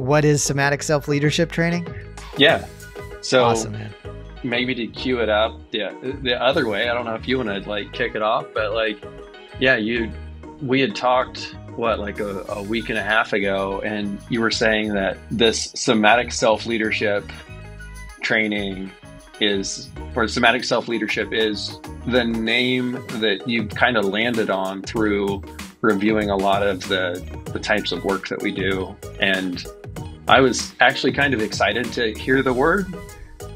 What is Somatic Self Leadership Training? Yeah. So Awesome, man. maybe to cue it up the other way, I don't know if you want to kick it off, but we had talked a week and a half ago, and you were saying that this Somatic Self Leadership Training Somatic Self Leadership is the name that you kind of landed on through reviewing a lot of the types of work that we do. And I was actually kind of excited to hear the word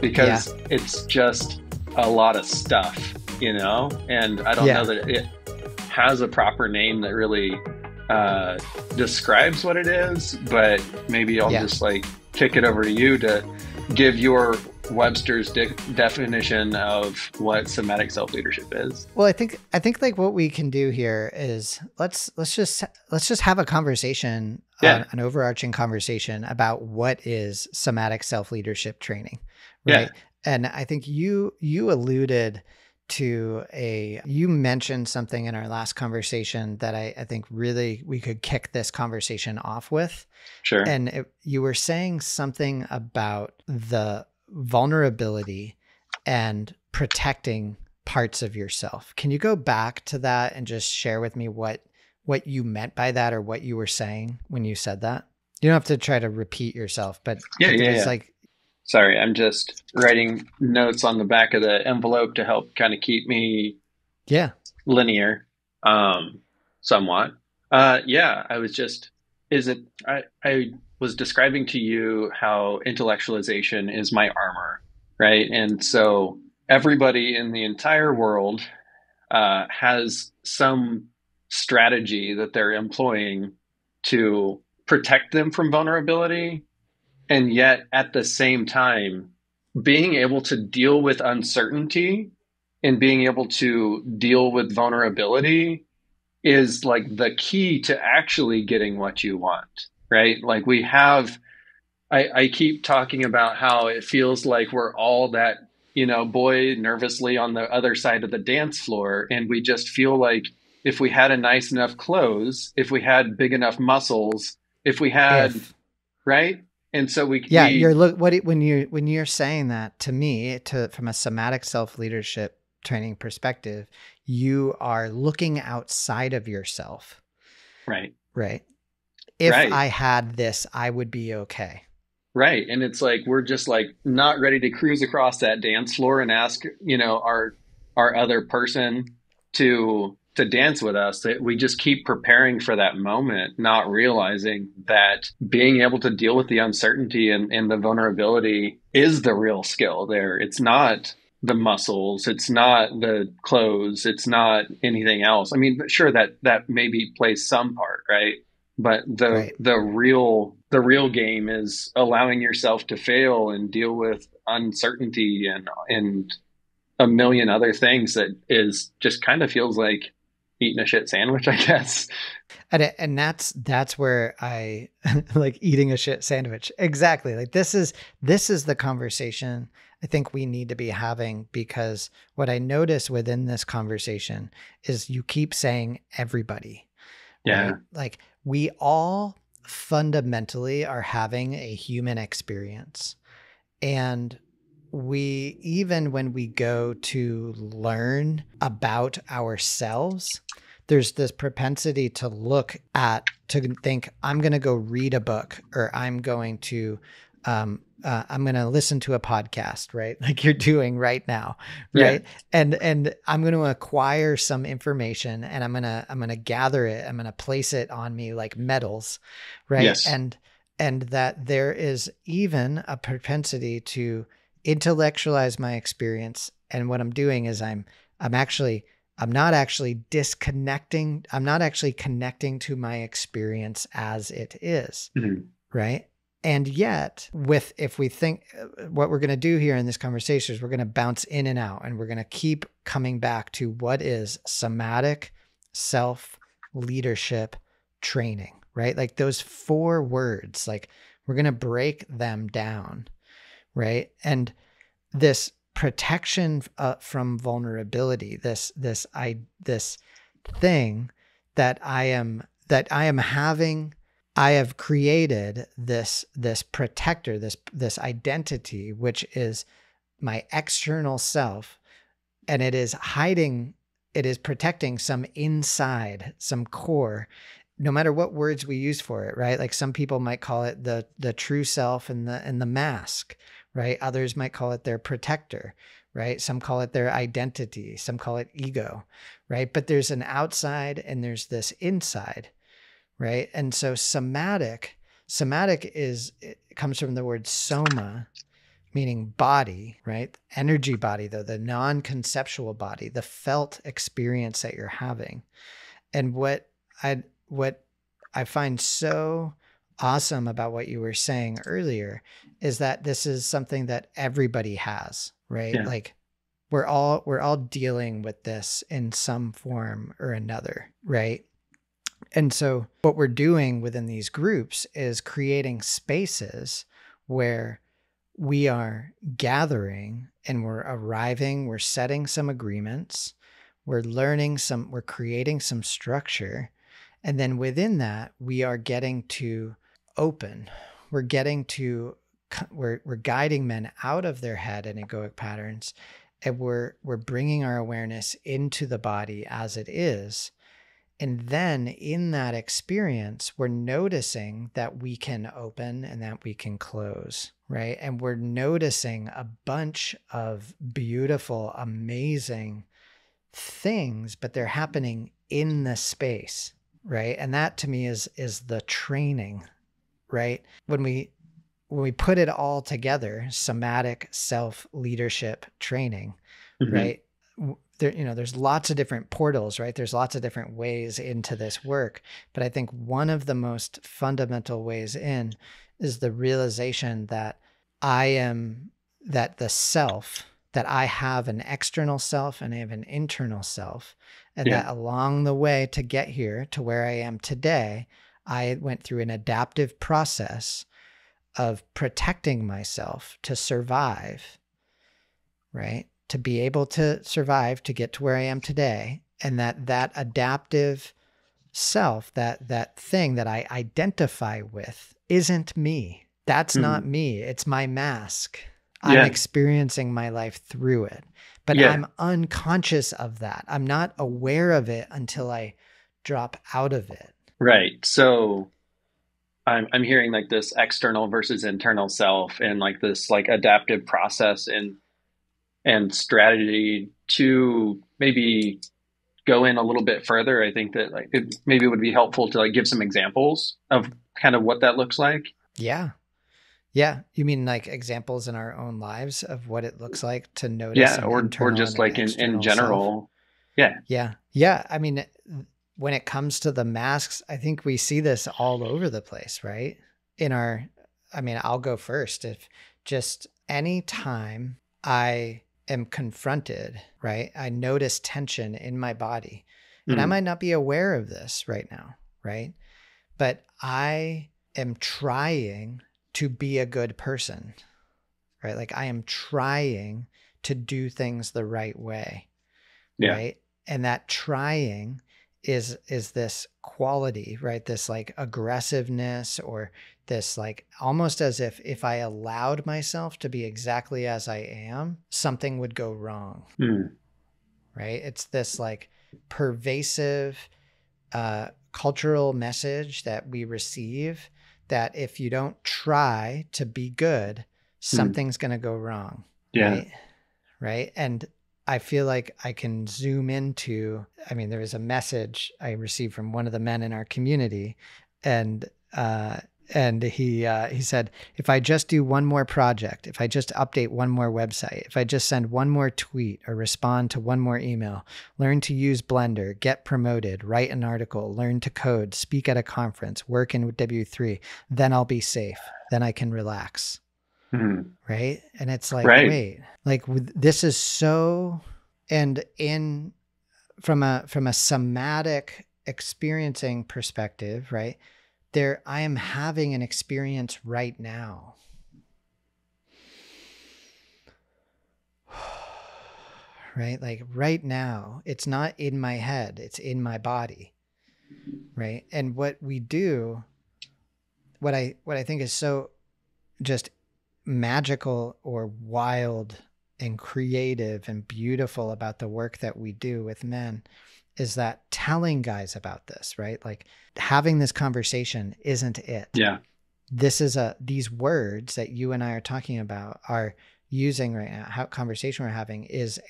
because it's just a lot of stuff, and I don't know that it has a proper name that really describes what it is, but maybe I'll just kick it over to you to give your Webster's definition of what somatic self-leadership is. Well, I think what we can do here is let's just have a conversation, an overarching conversation about what is somatic self-leadership training, right? Yeah. And I think you alluded to you mentioned something in our last conversation that I think really we could kick this conversation off with. Sure. And you were saying something about the vulnerability and protecting parts of yourself. Can you go back to that and just share with me what you meant by that, or what you were saying when you said that? You don't have to try to repeat yourself, but Sorry, I'm just writing notes on the back of the envelope to help kind of keep me linear, somewhat. I was describing to you how intellectualization is my armor, right? And so everybody in the entire world has some strategy that they're employing to protect them from vulnerability. And yet at the same time, being able to deal with uncertainty and being able to deal with vulnerability is the key to actually getting what you want, right? I keep talking about how it feels like we're all that, boy nervously on the other side of the dance floor. And we just feel like if we had a nice enough clothes, if we had big enough muscles, if we had, right? And so when you're saying that to me, from a somatic self-leadership training perspective, you are looking outside of yourself. Right. Right. If I had this, I would be okay. Right. And it's we're just not ready to cruise across that dance floor and ask, our other person to dance with us. That we just keep preparing for that moment, not realizing that being able to deal with the uncertainty and the vulnerability is the real skill there. It's not the muscles, it's not the clothes, it's not anything else. I mean, sure, that maybe plays some part, right? But the real game is allowing yourself to fail and deal with uncertainty and a million other things that is just kind of feels like eating a shit sandwich, I guess. And that's where I like eating a shit sandwich. Exactly. This is the conversation I think we need to be having, because what I notice within this conversation is you keep saying everybody. Yeah. Right? We all fundamentally are having a human experience. And even when we go to learn about ourselves, there's this propensity to think, I'm going to go read a book, or I'm going to listen to a podcast, right? Like you're doing right now. Right. Yeah. And I'm going to acquire some information, and I'm going to gather it. I'm going to place it on me like metals. Right. Yes. And that there is even a propensity to intellectualize my experience. And what I'm doing is I'm not actually disconnecting. I'm not actually connecting to my experience as it is. Mm-hmm. Right. And yet if we think what we're going to do here in this conversation is we're going to bounce in and out, and we're going to keep coming back to what is somatic self-leadership training, right? Like those 4 words, we're going to break them down. Right. And this protection from vulnerability, this thing that I am having I have created this protector, this identity, which is my external self, and it is protecting some inside, some core, no matter what words we use for it, right? Like some people might call it the true self and the mask, right? Others might call it their protector, right? Some call it their identity, some call it ego, right? But there's an outside and there's this inside, right? And so somatic it comes from the word soma, meaning body, right? Energy body, though, the non-conceptual body, the felt experience that you're having. And what I find so awesome about what you were saying earlier is that this is something that everybody has, right? Yeah. Like we're all dealing with this in some form or another, right? And so what we're doing within these groups is creating spaces where we are gathering and we're setting some agreements, we're creating some structure. And then within that, we are getting to open. We're guiding men out of their head and egoic patterns. And we're bringing our awareness into the body as it is. And then in that experience, we're noticing that we can open and that we can close, right? And we're noticing a bunch of beautiful, amazing things, but they're happening in the space, right? And that to me is the training, right? When we put it all together, Somatic Self Leadership Training, right? There's lots of different portals, right? There's lots of different ways into this work. But I think one of the most fundamental ways in is the realization that the self, that I have an external self and I have an internal self. And that along the way to get here to where I am today, I went through an adaptive process of protecting myself to survive, right? To be able to survive, to get to where I am today. And that adaptive self, that thing that I identify with isn't me. That's not me. It's my mask. I'm experiencing my life through it, but I'm unconscious of that. I'm not aware of it until I drop out of it. Right. So I'm hearing like this external versus internal self and like this like adaptive process and strategy to maybe go in a little bit further. I think that like it maybe would be helpful to like give some examples of kind of what that looks like. Yeah. Yeah. You mean like examples in our own lives of what it looks like to notice or just like in general. Self? Yeah. I mean, when it comes to the masks, I think we see this all over the place, right? I'll go first. If just any time I am confronted, right? I notice tension in my body and I might not be aware of this right now, right? But I am trying to be a good person, right? Like I am trying to do things the right way, right? And that trying is this quality, right? This like aggressiveness or this like almost as if I allowed myself to be exactly as I am, something would go wrong, right? It's this like pervasive cultural message that we receive that if you don't try to be good, something's going to go wrong. Right. And I feel like I can zoom into, there was a message I received from one of the men in our community and he said, if I just do one more project, if I just update one more website, if I just send one more tweet or respond to one more email, learn to use Blender, get promoted, write an article, learn to code, speak at a conference, work in W3, then I'll be safe. Then I can relax. Right. And it's like, wait, like this is so, and from a somatic experiencing perspective, right? I am having an experience right now. Right? Like right now, it's not in my head, it's in my body. Right? And what we do what I think is so just magical or wild and creative and beautiful about the work that we do with men is that telling guys about this, right? Like having this conversation isn't it. Yeah. This is these words that you and I are talking about are using right now, how conversation we're having it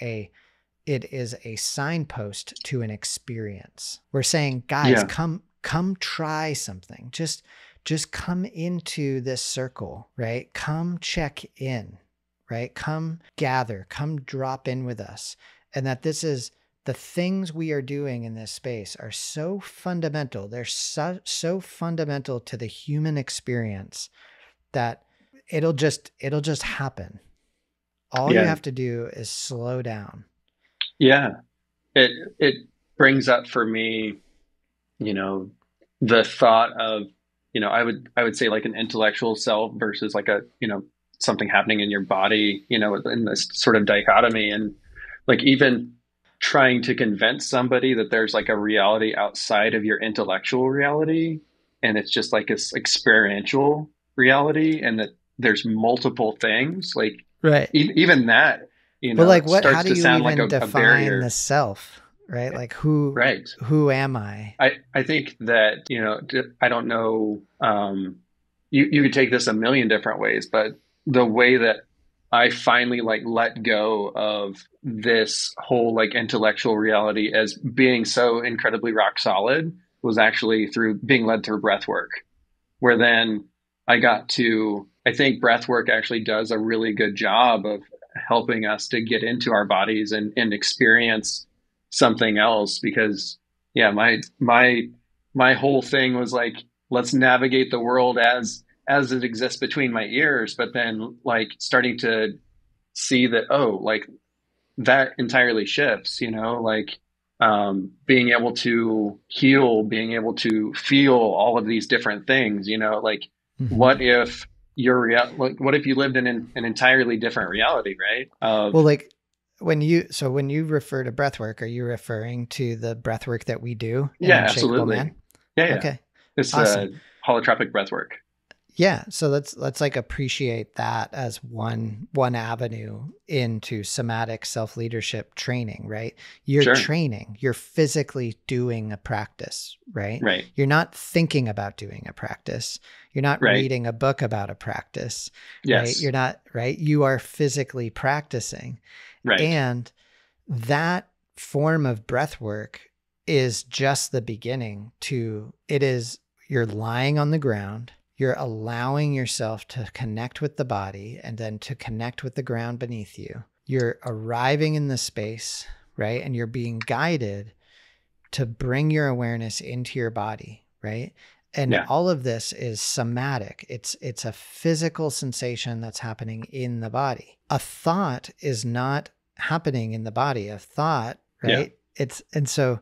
is a signpost to an experience. We're saying, guys, come try something. Just come into this circle, right? Come check in, right? Come gather, come drop in with us. And that this is the things we are doing in this space are so fundamental. They're so fundamental to the human experience that it'll just happen. All you have to do is slow down. Yeah. It brings up for me, the thought of, I would say like an intellectual self versus like a, something happening in your body, in this sort of dichotomy. And like even trying to convince somebody that there's like a reality outside of your intellectual reality, and it's just like this experiential reality, and that there's multiple things, like right. Even that, well, like what, starts how do to you sound even like a define barrier. the self, right? Like who am I? I think that, I don't know, you could take this a million different ways, but the way that I finally like let go of this whole like intellectual reality as being so incredibly rock solid was actually through being led through breath work, where then I think breath work actually does a really good job of helping us to get into our bodies and experience something else. Because my whole thing was like, let's navigate the world as it exists between my ears, but then like starting to see that, like that entirely shifts, like being able to heal, being able to feel all of these different things, like what if what if you lived in an entirely different reality, right? Well, like when you refer to breath work, are you referring to the breath work that we do in Unshakable absolutely. Man? Yeah. Okay. It's awesome. Holotropic breath work. Yeah. So let's like appreciate that as one avenue into somatic self leadership training, right? You're training, you're physically doing a practice, right? Right. You're not thinking about doing a practice. You're not reading a book about a practice, right? You're not, right? You are physically practicing. Right. And that form of breath work is just the beginning you're lying on the ground. You're allowing yourself to connect with the body and then to connect with the ground beneath you. You're arriving in the space, right? And you're being guided to bring your awareness into your body, right? And all of this is somatic. It's a physical sensation that's happening in the body. A thought is not happening in the body. A thought, right? And so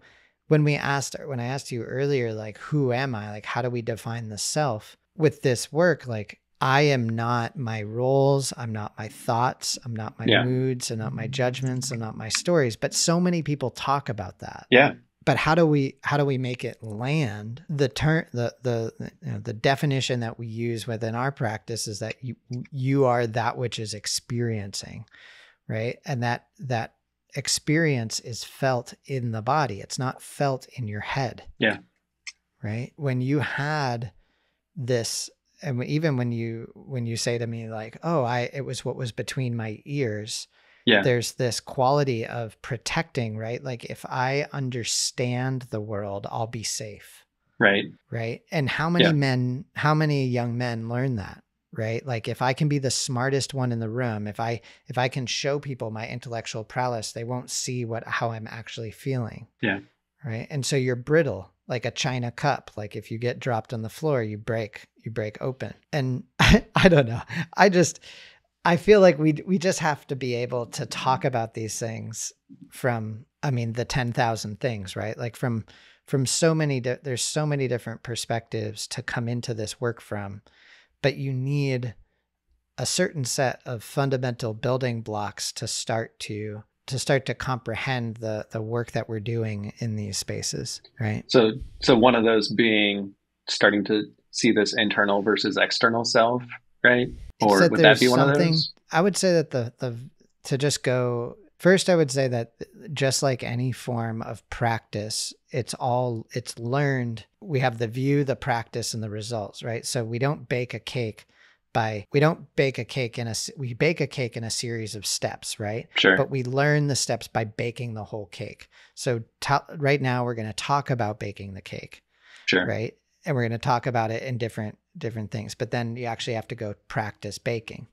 when I asked you earlier, like, who am I? Like, how do we define the self? With this work, like I am not my roles, I'm not my thoughts, I'm not my moods, I'm not my judgments, I'm not my stories. But so many people talk about that. Yeah. But how do we make it land? The definition that we use within our practice is that you are that which is experiencing, right? And that experience is felt in the body. It's not felt in your head. Yeah. Right? When you had this, and even when you say to me like, it was what was between my ears, there's this quality of protecting, right? Like if I understand the world, I'll be safe. Right. And how many young men learn that, right? Like if I can be the smartest one in the room, if I can show people my intellectual prowess, they won't see how I'm actually feeling. Yeah. Right. And so you're brittle, like a china cup. Like if you get dropped on the floor, you break open. And I don't know. I feel like we just have to be able to talk about these things from, the 10,000 things, right? Like from so many, there's so many different perspectives to come into this work from, but you need a certain set of fundamental building blocks to start to comprehend the work that we're doing in these spaces, right? So one of those being starting to see this internal versus external self, right? Or Except would that there's be one of something, those? I would say that to just go first, I would say that just like any form of practice, it's learned. We have the view, the practice, and the results, right? So we don't bake a cake we bake a cake in a series of steps, right? Sure. But we learn the steps by baking the whole cake. So right now we're going to talk about baking the cake, Sure. right? And we're going to talk about it in different things, but then you actually have to go practice baking,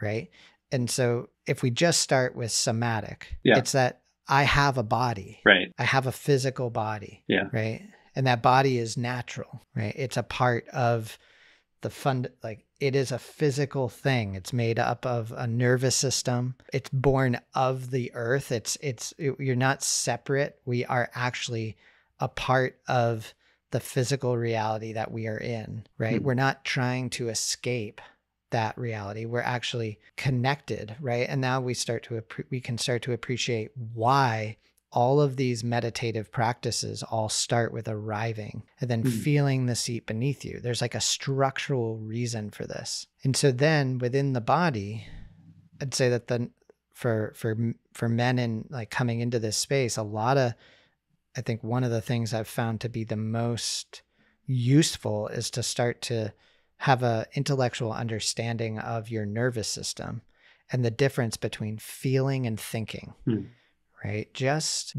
right? And so if we just start with somatic, it's that I have a body, right? I have a physical body, right? And that body is natural, right? It's a part of it is a physical thing. It's made up of a nervous system. It's born of the earth. You're not separate. We are actually a part of the physical reality that we are in, right? We're not trying to escape that reality. We're actually connected, right? And now we can start to appreciate why all of these meditative practices all start with arriving and then feeling the seat beneath you. There's like a structural reason for this. And so then within the body, I'd say that for men in like coming into this space, I think one of the things I've found to be the most useful is to start to have an intellectual understanding of your nervous system and the difference between feeling and thinking. Right? Just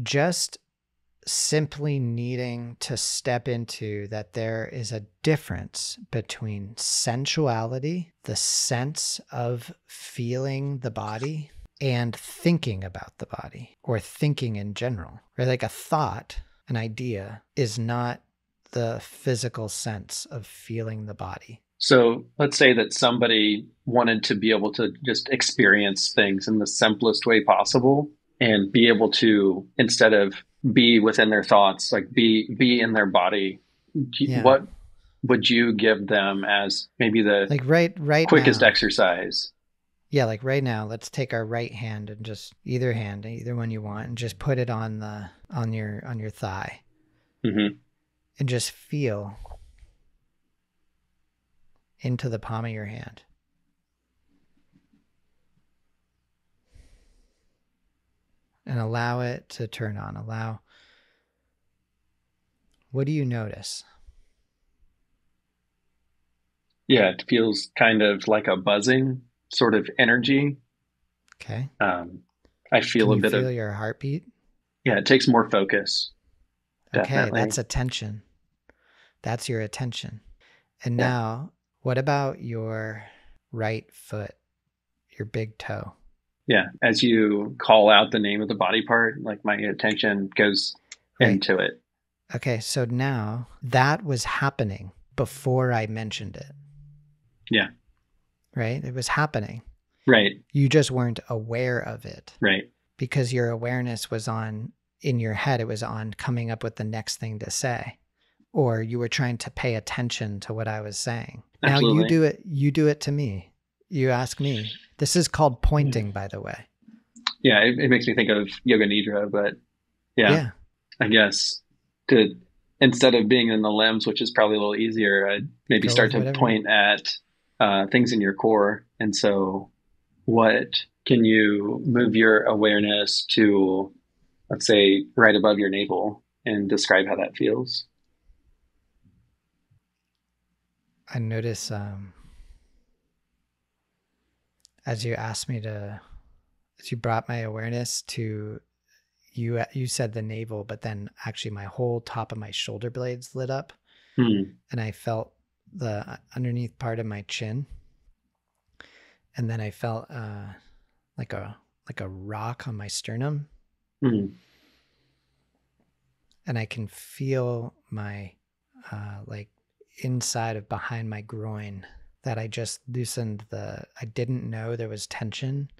simply needing to step into that there is a difference between sensuality, the sense of feeling the body, and thinking about the body or thinking in general. Right? Like a thought, an idea is not the physical sense of feeling the body. So let's say that somebody wanted to be able to just experience things in the simplest way possible and be able to, instead of be within their thoughts, like be in their body. What would you give them as maybe the like right quickest now, exercise? Yeah, like right now, let's take our right hand and just either one you want, and just put it on your thigh, and just feel into the palm of your hand. And allow it to turn on. What do you notice? Yeah, it feels kind of like a buzzing sort of energy. Okay. I feel Can you feel your heartbeat? Yeah, it takes more focus. Definitely. Okay, that's attention. That's your attention. And now, what about your right foot, your big toe? Yeah, as you call out the name of the body part, like my attention goes into it. Okay, so now that was happening before I mentioned it. Yeah. Right? It was happening. Right. You just weren't aware of it. Right. Because your awareness was in your head, it was on coming up with the next thing to say. Or you were trying to pay attention to what I was saying. Absolutely. Now you do it to me. You ask me. This is called pointing, by the way. Yeah, it makes me think of Yoga Nidra, but yeah. I guess instead of being in the limbs, which is probably a little easier, I'd maybe start to point at things in your core. And so what can you move your awareness to, let's say, right above your navel, and describe how that feels? I notice as you brought my awareness to, you said the navel, but then actually my whole top of my shoulder blades lit up, and I felt the underneath part of my chin, and then I felt like a rock on my sternum, and I can feel my like inside of behind my groin that I just loosened I didn't know there was tension.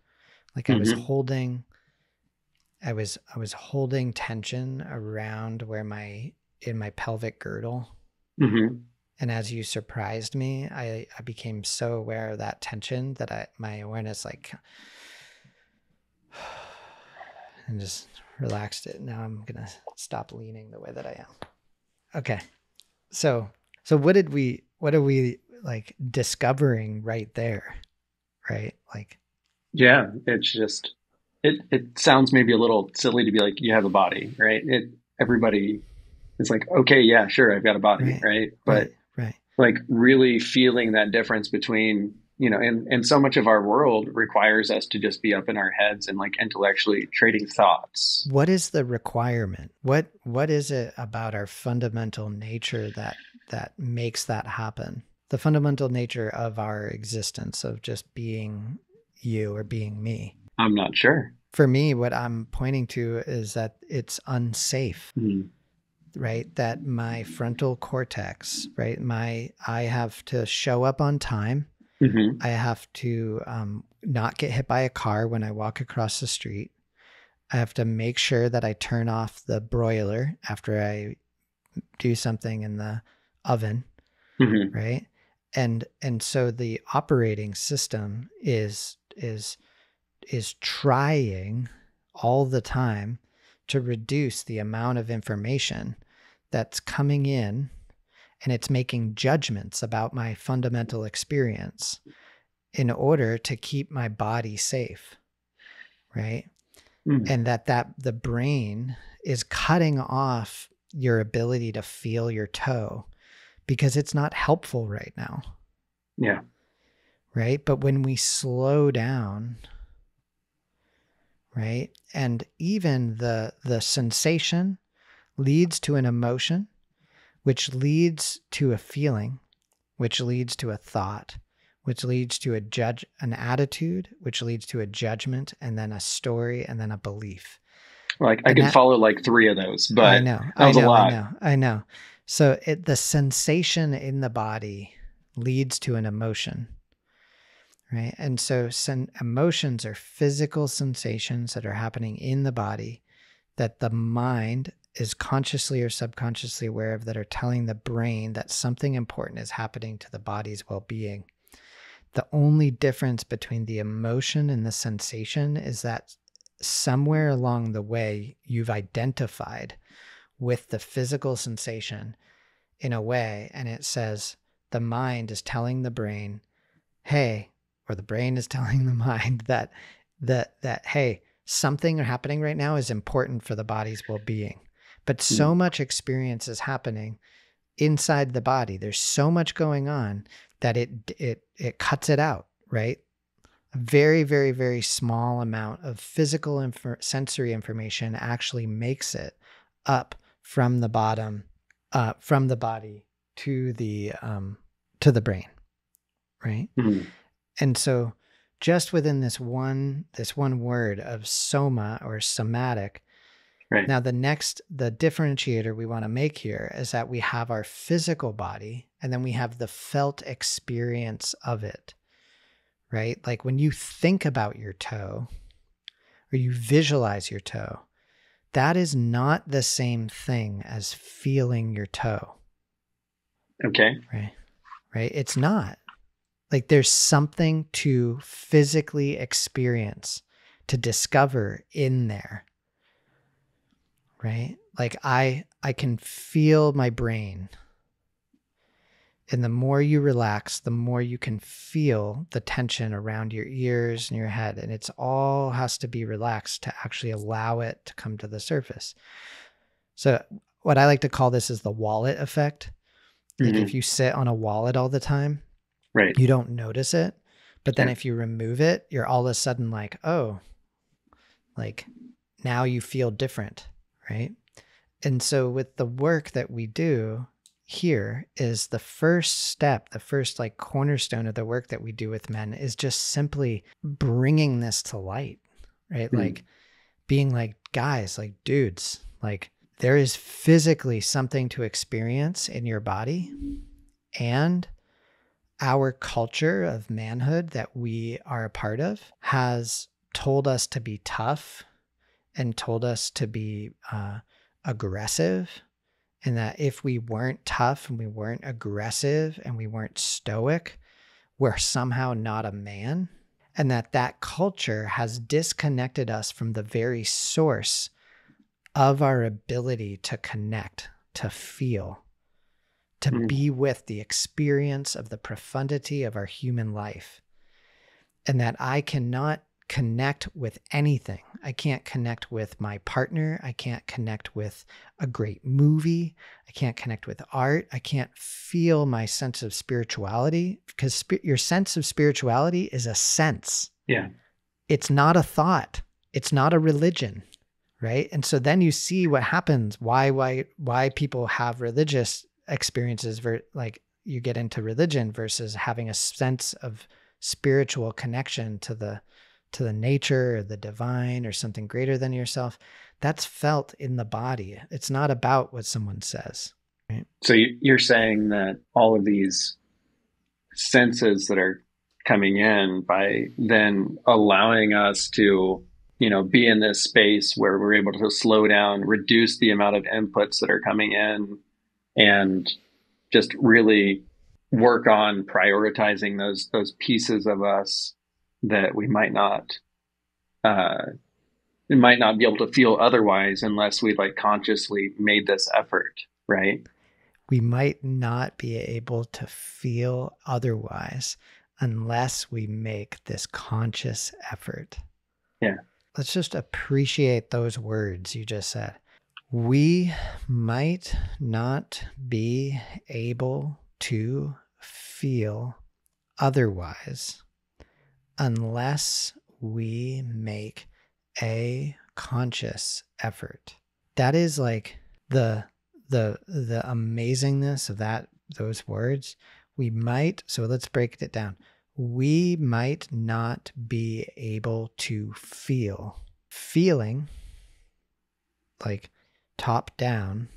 Like I was holding tension around in my pelvic girdle. And as you surprised me, I became so aware of that tension that my awareness and just relaxed it. Now I'm going to stop leaning the way that I am. Okay. So what did we what are we like discovering right there? Right? Like, Yeah, it's just it sounds maybe a little silly to be like you have a body, right? Everybody is like, okay, yeah, sure, I've got a body, right, right? right, But right. like really feeling that difference between, and so much of our world requires us to just be up in our heads and like intellectually trading thoughts. What is the requirement? What is it about our fundamental nature that makes that happen? The fundamental nature of our existence, of just being you or being me. I'm not sure. For me, what I'm pointing to is that it's unsafe, Mm-hmm. right? That my frontal cortex, right? I have to show up on time. Mm-hmm. I have to not get hit by a car when I walk across the street. I have to make sure that I turn off the broiler after I do something in the oven, Mm-hmm. right? And so the operating system is trying all the time to reduce the amount of information that's coming in, and it's making judgments about my fundamental experience in order to keep my body safe, right? Mm-hmm. And that the brain is cutting off your ability to feel your toe because it's not helpful right now. Yeah. Right? But when we slow down, right? And even the sensation leads to an emotion, which leads to a feeling, which leads to a thought, which leads to an attitude, which leads to a judgment, and then a story, and then a belief. Like I could follow like 3 of those, but that was a lot. I know. So the sensation in the body leads to an emotion, right? And so emotions are physical sensations that are happening in the body that the mind is consciously or subconsciously aware of, that are telling the brain that something important is happening to the body's well-being. The only difference between the emotion and the sensation is that somewhere along the way, you've identified with the physical sensation in a way, and it says the mind is telling the brain, hey, or the brain is telling the mind that hey, something happening right now is important for the body's well-being. But so much experience is happening inside the body. There's so much going on that it cuts it out, right? A very, very, very small amount of physical sensory information actually makes it up from the bottom, from the body to the brain, right? Mm-hmm. And so just within this one word of soma or somatic, right. Now the differentiator we want to make here is that we have our physical body and then we have the felt experience of it, right? Like when you think about your toe or you visualize your toe, that is not the same thing as feeling your toe. Okay. Right? It's not. Like there's something to physically experience, to discover in there. Right? Like I can feel my brain. And the more you relax, the more you can feel the tension around your ears and your head. And it's all has to be relaxed to actually allow it to come to the surface. So what I like to call this is the wallet effect. Like if you sit on a wallet all the time, right, you don't notice it. But then if you remove it, you're all of a sudden like, oh, like now you feel different, right? And so with the work that we do here is the first step, the first like cornerstone of the work that we do with men is just simply bringing this to light, right? Like being like, guys, like dudes, like there is physically something to experience in your body, and our culture of manhood that we are a part of has told us to be tough and told us to be aggressive. And that if we weren't tough and we weren't aggressive and we weren't stoic, we're somehow not a man. And that culture has disconnected us from the very source of our ability to connect, to feel to be with the experience of the profundity of our human life, and that I cannot connect with anything. I can't connect with my partner. I can't connect with a great movie. I can't connect with art. I can't feel my sense of spirituality, because your sense of spirituality is a sense. Yeah. It's not a thought. It's not a religion, right? And so then you see what happens, why people have religious experiences, like you get into religion versus having a sense of spiritual connection to the nature or the divine or something greater than yourself. That's felt in the body. It's not about what someone says. Right? So you're saying that all of these senses that are coming in, by then allowing us to, be in this space where we're able to slow down, reduce the amount of inputs that are coming in, and just really work on prioritizing those pieces of us that we might not be able to feel otherwise unless we consciously made this effort, right? We might not be able to feel otherwise unless we make this conscious effort. Yeah. Let's just appreciate those words you just said. We might not be able to feel otherwise unless we make a conscious effort. That is like the amazingness of those words. So let's break it down. We might not be able to feel. Feeling, like top down.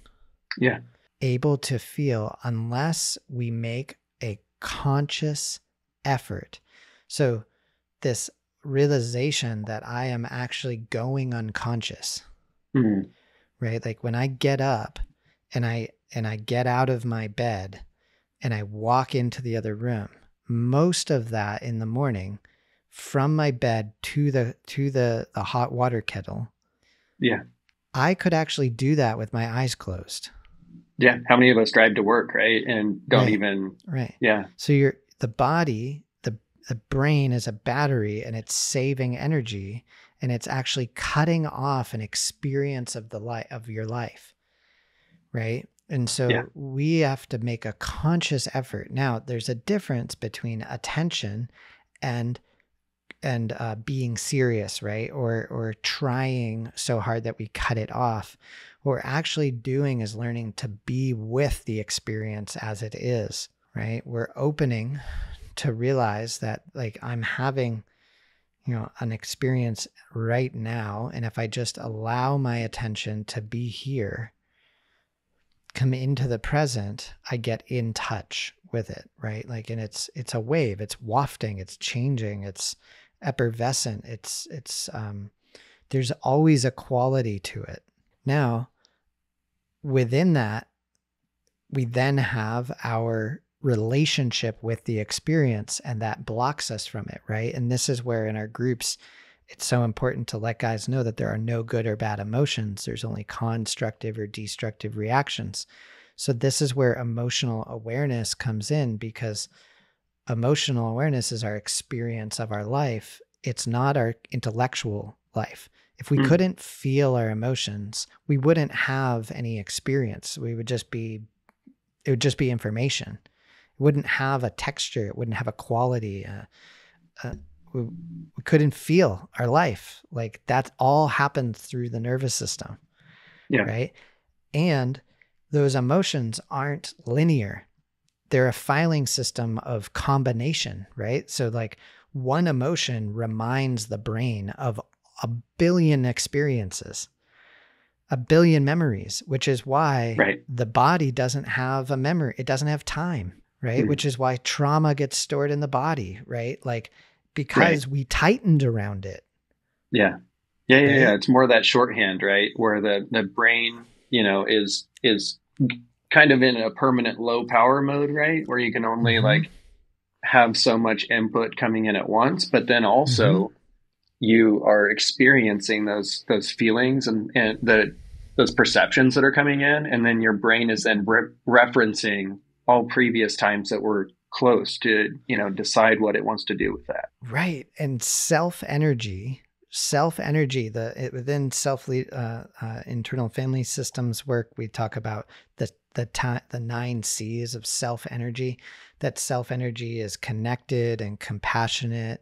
Yeah. Able to feel unless we make a conscious effort. So this realization that I am actually going unconscious, right? Like when I get up and I get out of my bed and I walk into the other room, most of that in the morning from my bed to the hot water kettle. Yeah. I could actually do that with my eyes closed. Yeah. How many of us drive to work, right? And don't even. Right. Yeah. So the body, the brain is a battery, and it's saving energy, and it's actually cutting off an experience of of your life. Right. And so we have to make a conscious effort. Now, there's a difference between attention and being serious, right? Or trying so hard that we cut it off. What we're actually doing is learning to be with the experience as it is, right? We're opening to realize that I'm having, an experience right now. And if I just allow my attention to be here, come into the present, I get in touch with it, right? And it's a wave, it's wafting, it's changing, it's effervescent. There's always a quality to it. Now, within that, we then have our relationship with the experience, and that blocks us from it, right? And this is where in our groups, it's so important to let guys know that there are no good or bad emotions. There's only constructive or destructive reactions. So this is where emotional awareness comes in, because emotional awareness is our experience of our life. It's not our intellectual life. If we couldn't feel our emotions, we wouldn't have any experience. It would just be information. It wouldn't have a texture. It wouldn't have a quality. We couldn't feel our life. That all happened through the nervous system. Yeah. Right. And those emotions aren't linear. They're a filing system of combination, right? So one emotion reminds the brain of a billion experiences, a billion memories, which is why the body doesn't have a memory. It doesn't have time, right? Which is why trauma gets stored in the body, right? Because we tightened around it. Yeah. Yeah. Yeah. Right? Yeah. It's more of that shorthand, right? Where the brain, is kind of in a permanent low power mode, right? Where you can only have so much input coming in at once, but then also you are experiencing those feelings and those perceptions that are coming in. And then your brain is then referencing all previous times that were close to, decide what it wants to do with that. Right. And self energy, within internal family systems work, we talk about the 9 C's of self energy. That self energy is connected and compassionate,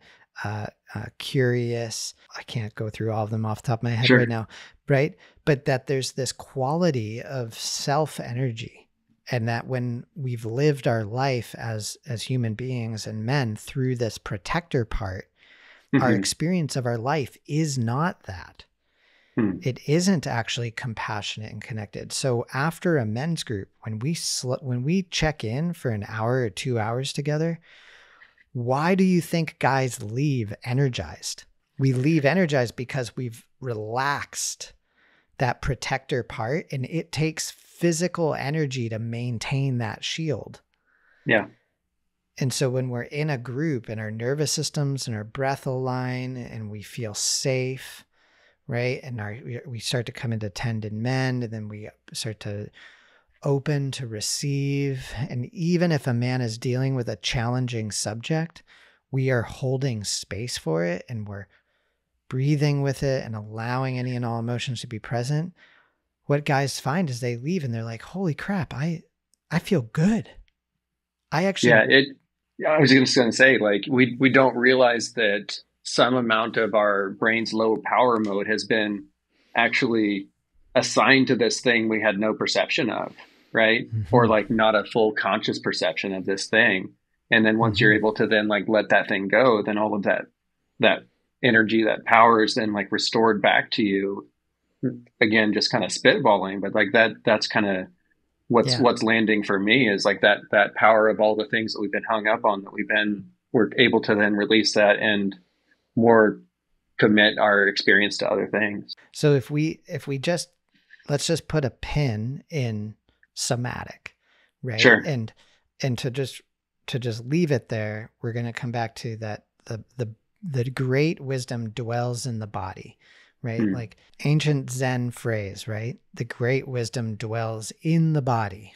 curious. I can't go through all of them off the top of my head right now, right? But that there's this quality of self energy, and that when we've lived our life as human beings and men through this protector part, our experience of our life is not that. It isn't actually compassionate and connected. So after a men's group, when we check in for an hour or 2 hours together, why do you think guys leave energized? We leave energized because we've relaxed that protector part, and it takes physical energy to maintain that shield. Yeah. And so when we're in a group and our nervous systems and our breath align and we feel safe, right? And we start to come into tendon mend, and then we start to open to receive. And even if a man is dealing with a challenging subject, we are holding space for it, and we're breathing with it and allowing any and all emotions to be present. What guys find is they leave and they're like, holy crap, I feel good. I actually... I was just going to say, like, we don't realize that some amount of our brain's low power mode has been actually assigned to this thing we had no perception of, right? Or like not a full conscious perception of this thing. And then once you're able to then like let that thing go, then all of that energy, that power is then like restored back to you. Again, just kind of spitballing, but like that's kind of what's landing for me is like that power of all the things that we've been hung up on, that we're able to then release that and more commit our experience to other things. So if we let's just put a pin in somatic, right? Sure. And to just leave it there, we're going to come back to that the great wisdom dwells in the body, right? Like ancient Zen phrase, right? The great wisdom dwells in the body.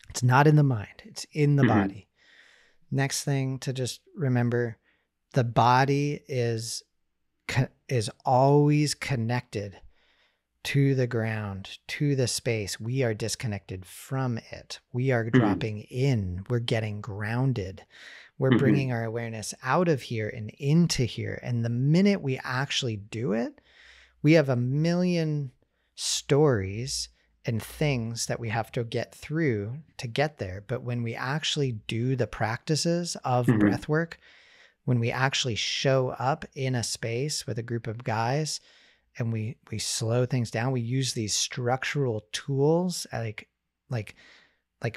It's not in the mind, it's in the body. Next thing to just remember, the body is always connected to the ground, to the space. We are disconnected from it. We are dropping in. We're getting grounded. We're bringing our awareness out of here and into here. And the minute we actually do it, we have a million stories and things that we have to get through to get there. But when we actually do the practices of breath work, when we actually show up in a space with a group of guys and we slow things down, we use these structural tools like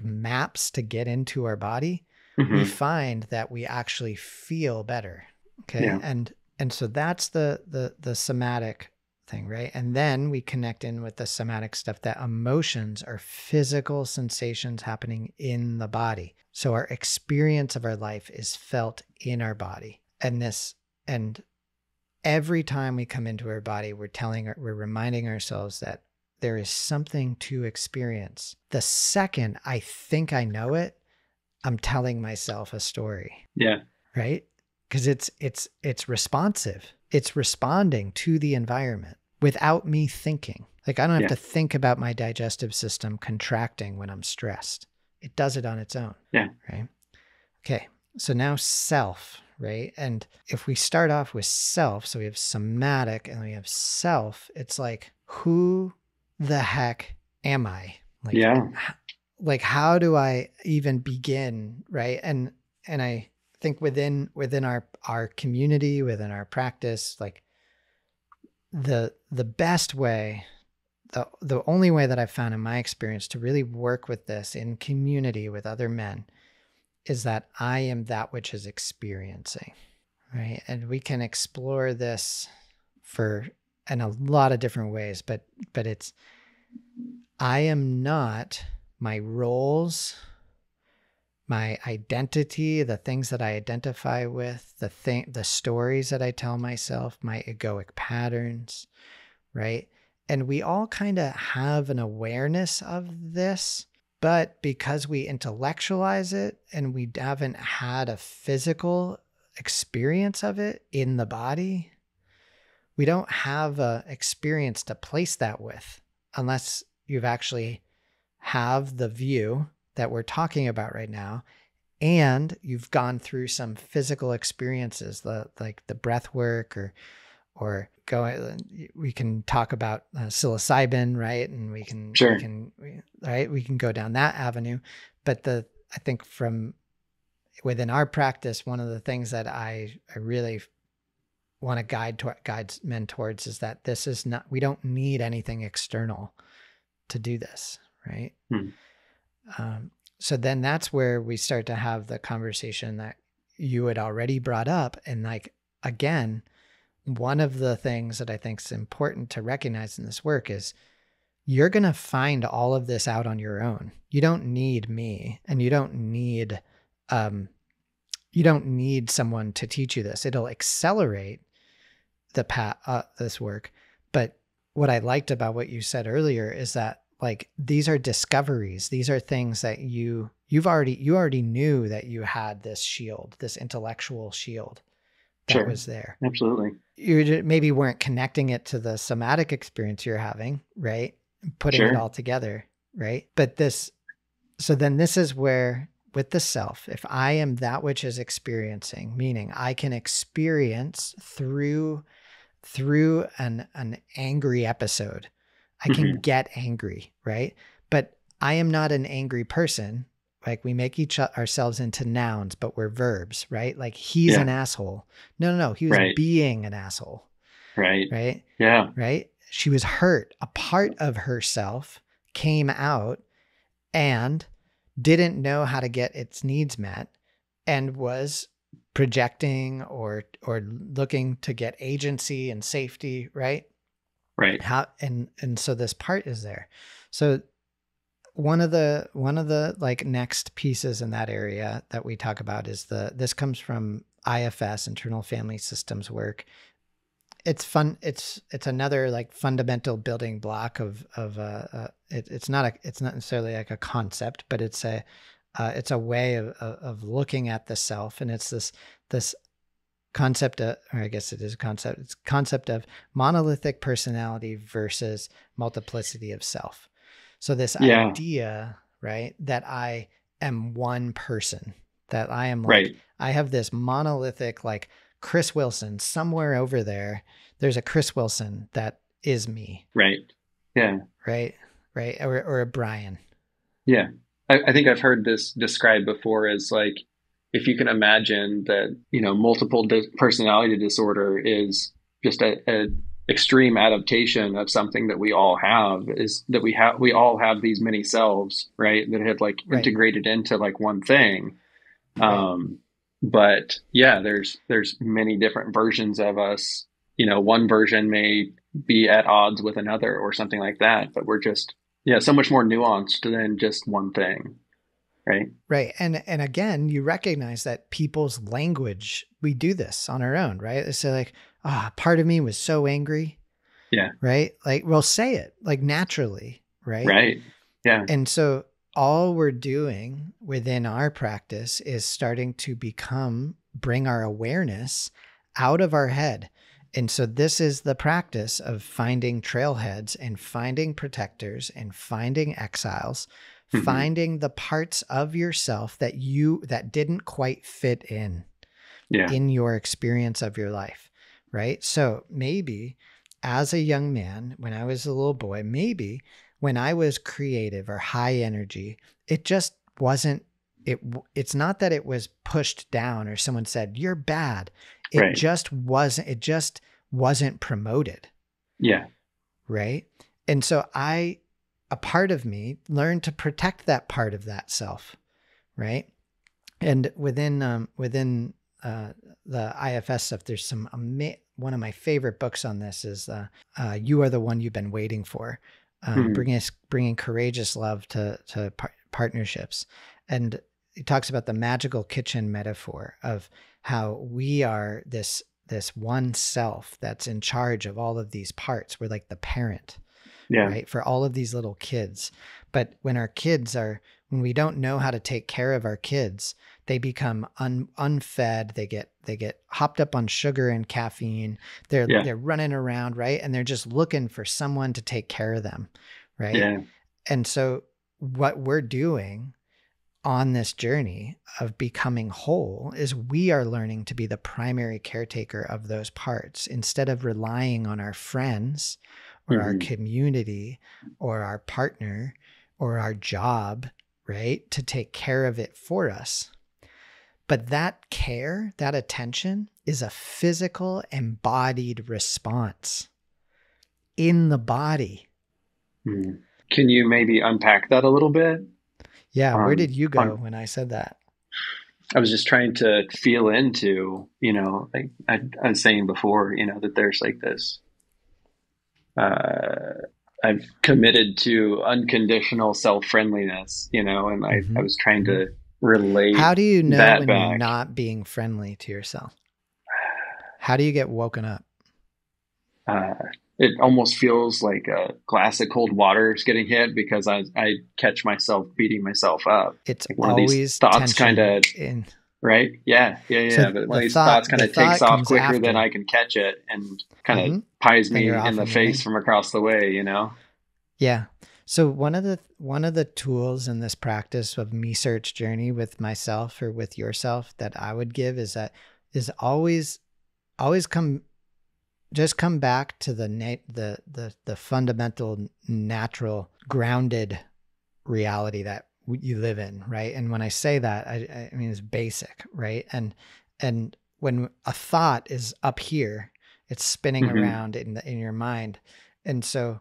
maps to get into our body, we find that we actually feel better. Okay. Yeah. And so that's the somatic thing, right? And then we connect in with the somatic stuff, that emotions are physical sensations happening in the body. So our experience of our life is felt in our body. And every time we come into our body, we're reminding ourselves that there is something to experience. The second I think I know it, I'm telling myself a story. Yeah. Right? Because it's responsive. It's responding to the environment without me thinking. Like I don't have to think about my digestive system contracting when I'm stressed. It does it on its own. Yeah. Right. Okay. So now self, right? And if we start off with self, so we have somatic and we have self, it's like, who the heck am I? Like, how do I even begin? Right. And I think within our community, within our practice, like the best way, the only way that I've found in my experience to really work with this in community with other men is that I am that which is experiencing, right? And we can explore this in a lot of different ways, but it's, I am not my roles, my identity, the things that I identify with, the stories that I tell myself, my egoic patterns, right? And we all kind of have an awareness of this, But because we intellectualize it and we haven't had a physical experience of it in the body, we don't have a experience to place that with unless you've actually have the view that we're talking about right now, and you've gone through some physical experiences, like the breath work or we can talk about psilocybin, right? And we can go down that avenue. But I think from within our practice, one of the things that I really want to guide men towards is that this is not, we don't need anything external to do this, right? So then that's where we start to have the conversation that you had already brought up. And like, again, one of the things that I think is important to recognize in this work is you're going to find all of this out on your own. You don't need me, and you don't need someone to teach you this. It'll accelerate the this work. But what I liked about what you said earlier is that, like, these are discoveries. These are things that you already knew that you had this shield, this intellectual shield that was there. Absolutely. You maybe weren't connecting it to the somatic experience you're having, right? Putting it all together, right? But then this is where, with the self, if I am that which is experiencing, meaning I can experience through an angry episode, I can get angry, right? But I am not an angry person. Like, we make ourselves into nouns, but we're verbs, right? Like, he's an asshole. No. He was being an asshole. Right. Right. Yeah. Right. She was hurt. A part of herself came out and didn't know how to get its needs met and was projecting or looking to get agency and safety. Right. Right. And so this part is there. So one of the like next pieces in that area that we talk about is this comes from IFS, internal family systems work. It's fun. It's another like fundamental building block of it's not necessarily like a concept, but it's a way of looking at the self. And it's this concept of, or I guess it is a concept. It's a concept of monolithic personality versus multiplicity of self. So this idea, right, that I am one person, that I am like, I have this monolithic, like Chris Wilson somewhere over there. There's a Chris Wilson that is me. Right. Yeah. Right. Or a Brian. Yeah. I think I've heard this described before as like, if you can imagine that, multiple personality disorder is just a extreme adaptation of something that we all have, is that we all have these many selves, right, that have like integrated into like one thing. But yeah, there's many different versions of us. One version may be at odds with another or something like that, but we're just so much more nuanced than just one thing. Right. And again, you recognize that people's language, we do this on our own, right? They say like, part of me was so angry. Yeah. Right. Like, we'll say it like naturally. Right. Right. Yeah. And so all we're doing within our practice is starting to bring our awareness out of our head. And so this is the practice of finding trailheads and finding protectors and finding exiles, finding the parts of yourself that didn't quite fit in your experience of your life. Right. So maybe as a young man, when I was a little boy, maybe when I was creative or high energy, it just wasn't, it's not that it was pushed down or someone said, you're bad. It just wasn't promoted. Yeah. Right. And so a part of me learned to protect that part of that self. Right. And within the IFS stuff, there's some one of my favorite books on this is You Are the One You've Been Waiting For, bringing courageous love to partnerships. And it talks about the magical kitchen metaphor of how we are this one self that's in charge of all of these parts. We're like the parent, right, for all of these little kids. But when when we don't know how to take care of our kids, they become unfed. They get hopped up on sugar and caffeine. They're running around, right? And they're just looking for someone to take care of them, right? Yeah. And so what we're doing on this journey of becoming whole is we are learning to be the primary caretaker of those parts instead of relying on our friends or our community or our partner or our job, right, to take care of it for us. But that care, that attention is a physical embodied response in the body. Can you maybe unpack that a little bit? Yeah. Where did you go when I said that? I was just trying to feel into, like I was saying before, that there's like this, I've committed to unconditional self-friendliness, and I was trying to relate. How do you know that when back. You're not being friendly to yourself? How do you get woken up? It almost feels like a glass of cold water is getting hit because I catch myself beating myself up. It's like one always of these thoughts kind of in. Right? Yeah. So but one of these thoughts kind of takes off quicker than I can catch it and kind of pies me in the face from across the way, Yeah. So one of the tools in this practice of me search journey with myself or with yourself that I would give is always come back to the fundamental, natural, grounded reality that you live in, right? And when I say that, I mean it's basic, right? And when a thought is up here, it's spinning around in your mind, and so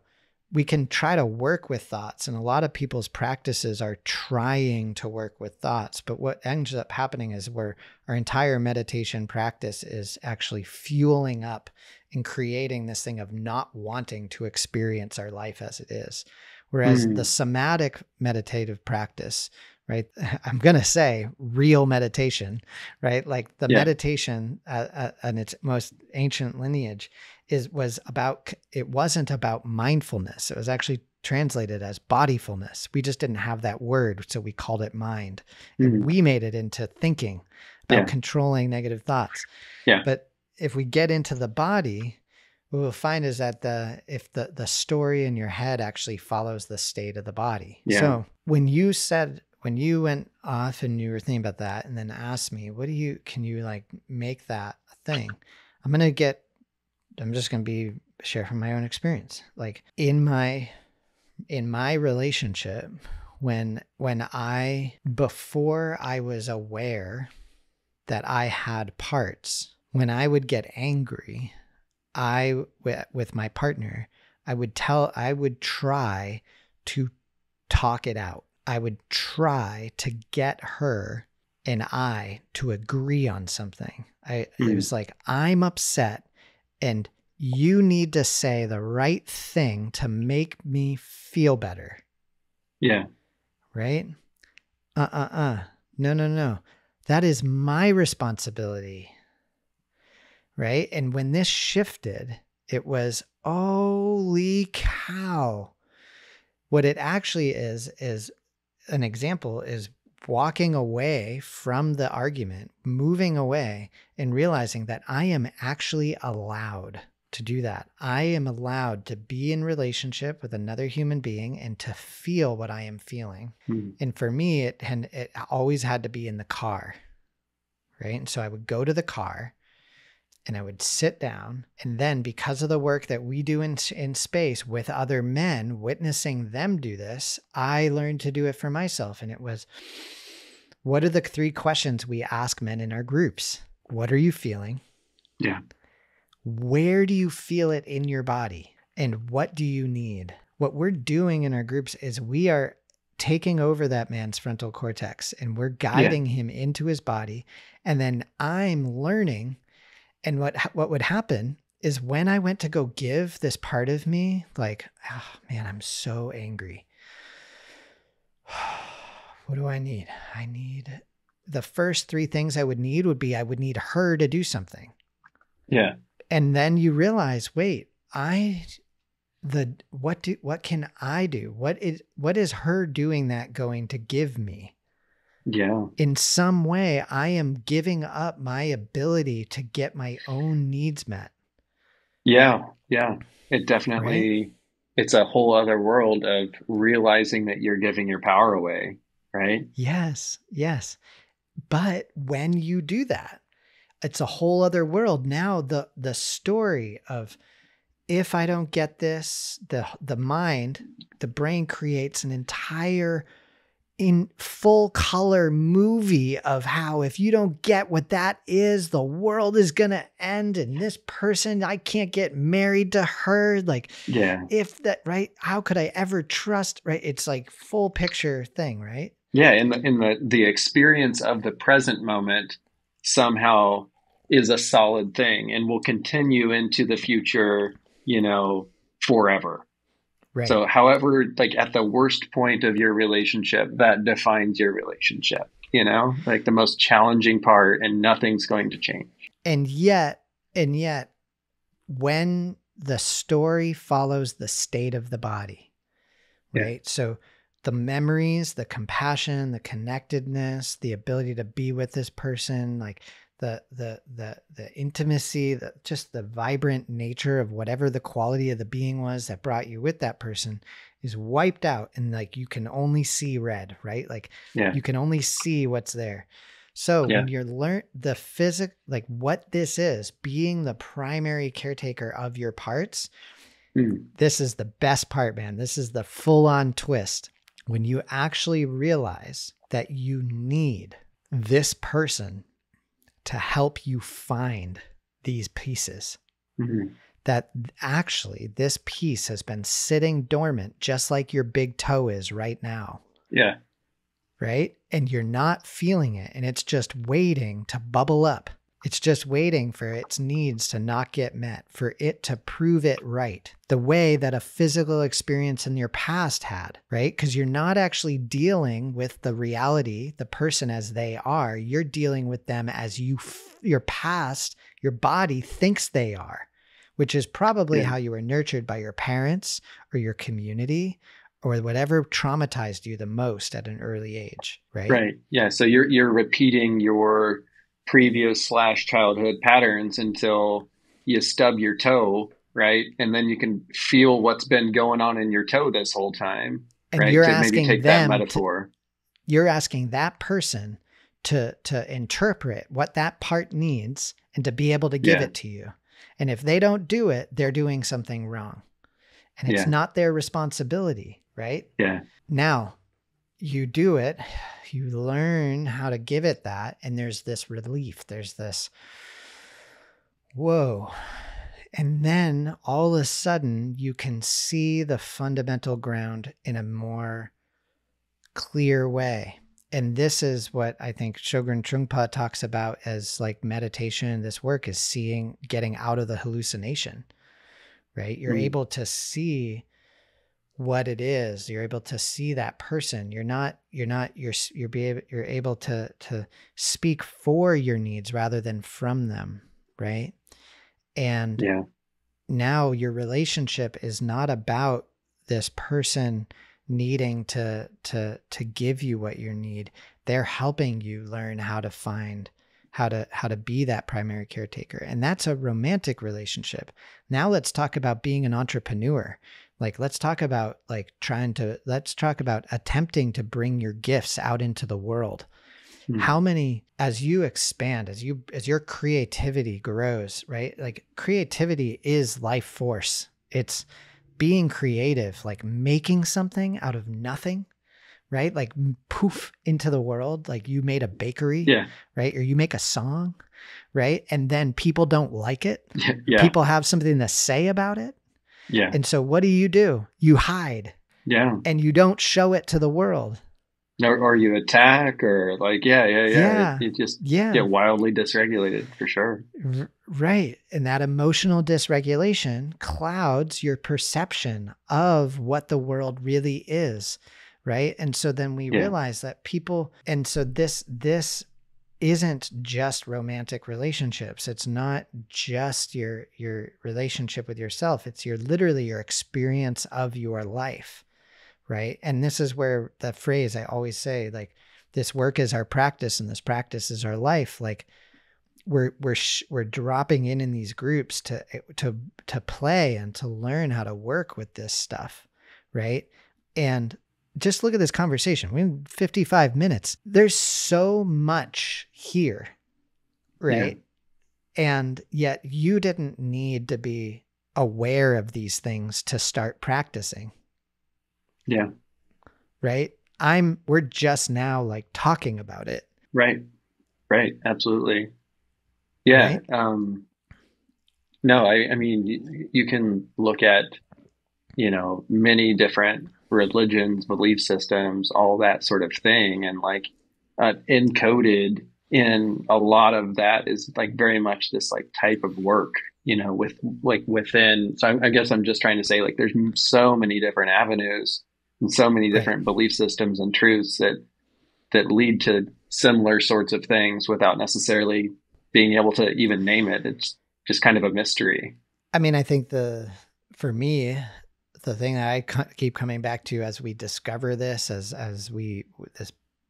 we can try to work with thoughts, and a lot of people's practices are trying to work with thoughts. But what ends up happening is our entire meditation practice is actually fueling up and creating this thing of not wanting to experience our life as it is. Whereas the somatic meditative practice, right? I'm going to say real meditation, right? Like the meditation and its most ancient lineage it wasn't about mindfulness. It was actually translated as bodyfulness. We just didn't have that word, so we called it mind. And we made it into thinking about controlling negative thoughts. Yeah. But if we get into the body, what we'll find is that the story in your head actually follows the state of the body. Yeah. So when you went off and you were thinking about that and then asked me, can you like make that a thing? I'm just going to share from my own experience. Like in my relationship, before I was aware that I had parts, when I would get angry, with my partner, I would try to talk it out. I would try to get her and I to agree on something. It was like, I'm upset and you need to say the right thing to make me feel better. Yeah. Right? No. That is my responsibility. Right? And when this shifted, it was, holy cow. What it actually is an example is walking away from the argument, moving away and realizing that I am actually allowed to do that. I am allowed to be in relationship with another human being and to feel what I am feeling. And for me, it always had to be in the car, right? And so I would go to the car and I would sit down, and then because of the work that we do in space with other men, witnessing them do this, I learned to do it for myself. And it was, what are the 3 questions we ask men in our groups? What are you feeling? Yeah. Where do you feel it in your body? And what do you need? What we're doing in our groups is we are taking over that man's frontal cortex and we're guiding him into his body. And then I'm learning. And what would happen is when I went to go give this part of me, like, oh man, I'm so angry. What do I need? I need the first 3 things I would need her to do something. Yeah. And then you realize, wait, I what can I do? What is her doing that going to give me? Yeah. In some way, I am giving up my ability to get my own needs met. Yeah. Yeah. It definitely, Right? it's a whole other world of realizing that you're giving your power away, right? Yes. Yes. But when you do that, it's a whole other world. Now the story of, if I don't get this, the mind, the brain creates an entire in full color movie of how, if you don't get what that is, the world is going to end. And this person, I can't get married to her. Like, Yeah. if that, right? How could I ever trust? Right? It's like full picture thing, right? Yeah. In the experience of the present moment somehow is a solid thing and will continue into the future, forever. Right. So however, like at the worst point of your relationship, that defines your relationship, like the most challenging part, and nothing's going to change. And yet, when the story follows the state of the body, right? Yeah. So the memories, the compassion, the connectedness, the ability to be with this person, like the intimacy, just the vibrant nature of whatever the quality of the being was that brought you with that person is wiped out. And like, you can only see red, right? Like Yeah. you can only see what's there. So Yeah. when you're the like what this is, being the primary caretaker of your parts, this is the best part, man. This is the full on twist. When you actually realize that you need this person to help you find these pieces, that actually this piece has been sitting dormant, just like your big toe is right now. Yeah. Right? And you're not feeling it. And it's just waiting to bubble up. It's just waiting for its needs to not get met, for it to prove it right, the way that a physical experience in your past had, right? Because you're not actually dealing with the reality, the person as they are. You're dealing with them as your past, your body thinks they are, which is probably how you were nurtured by your parents or your community or whatever traumatized you the most at an early age, right? Right. Yeah. So you're repeating your previous /childhood patterns until you stub your toe, right? And then you can feel what's been going on in your toe this whole time, and right? You're To asking maybe take that metaphor. You're asking that person to interpret what that part needs and to be able to give it to you. And if they don't do it, they're doing something wrong. And it's not their responsibility, right? Yeah. Now, you do it, you learn how to give it that, and there's this relief, there's this, whoa. And then all of a sudden you can see the fundamental ground in a more clear way. And this is what I think Shogren Trungpa talks about as like meditation. This work is getting out of the hallucination, right? You're able to see what it is. You're able to see that person. You're able to speak for your needs rather than from them. Right. And now your relationship is not about this person needing to give you what you need. They're helping you learn how to find how to be that primary caretaker. And that's a romantic relationship. Now let's talk about being an entrepreneur. Like, let's talk about attempting to bring your gifts out into the world. How many, as you expand, as your creativity grows, right? Like, creativity is life force. It's being creative, like making something out of nothing, right? Like poof into the world. Like you made a bakery, right? Or you make a song, right? And then people don't like it. People have something to say about it. And so what do? You hide. And you don't show it to the world. Or you attack, or like, you just get wildly dysregulated, for sure. Right. And that emotional dysregulation clouds your perception of what the world really is. Right. And so then we realize that people, and so this isn't just romantic relationships. It's not just your relationship with yourself. It's literally your experience of your life, right? And this is where the phrase I always say, like, this work is our practice and this practice is our life. Like, we're dropping in these groups to play and to learn how to work with this stuff, right? And just look at this conversation. We're in 55 minutes. There's so much here, right? Yeah. And yet you didn't need to be aware of these things to start practicing. Yeah. Right? We're just now like talking about it. Right. Right. Absolutely. Yeah. Right? No, I mean, you can look at, many different religions, belief systems, all that sort of thing. And like encoded in a lot of that is like very much this like type of work, with like within. So I guess I'm just trying to say, like, there's so many different avenues and so many different belief systems and truths that lead to similar sorts of things without necessarily being able to even name it. It's just kind of a mystery. I mean, I think for me, the thing that I keep coming back to as we discover this, as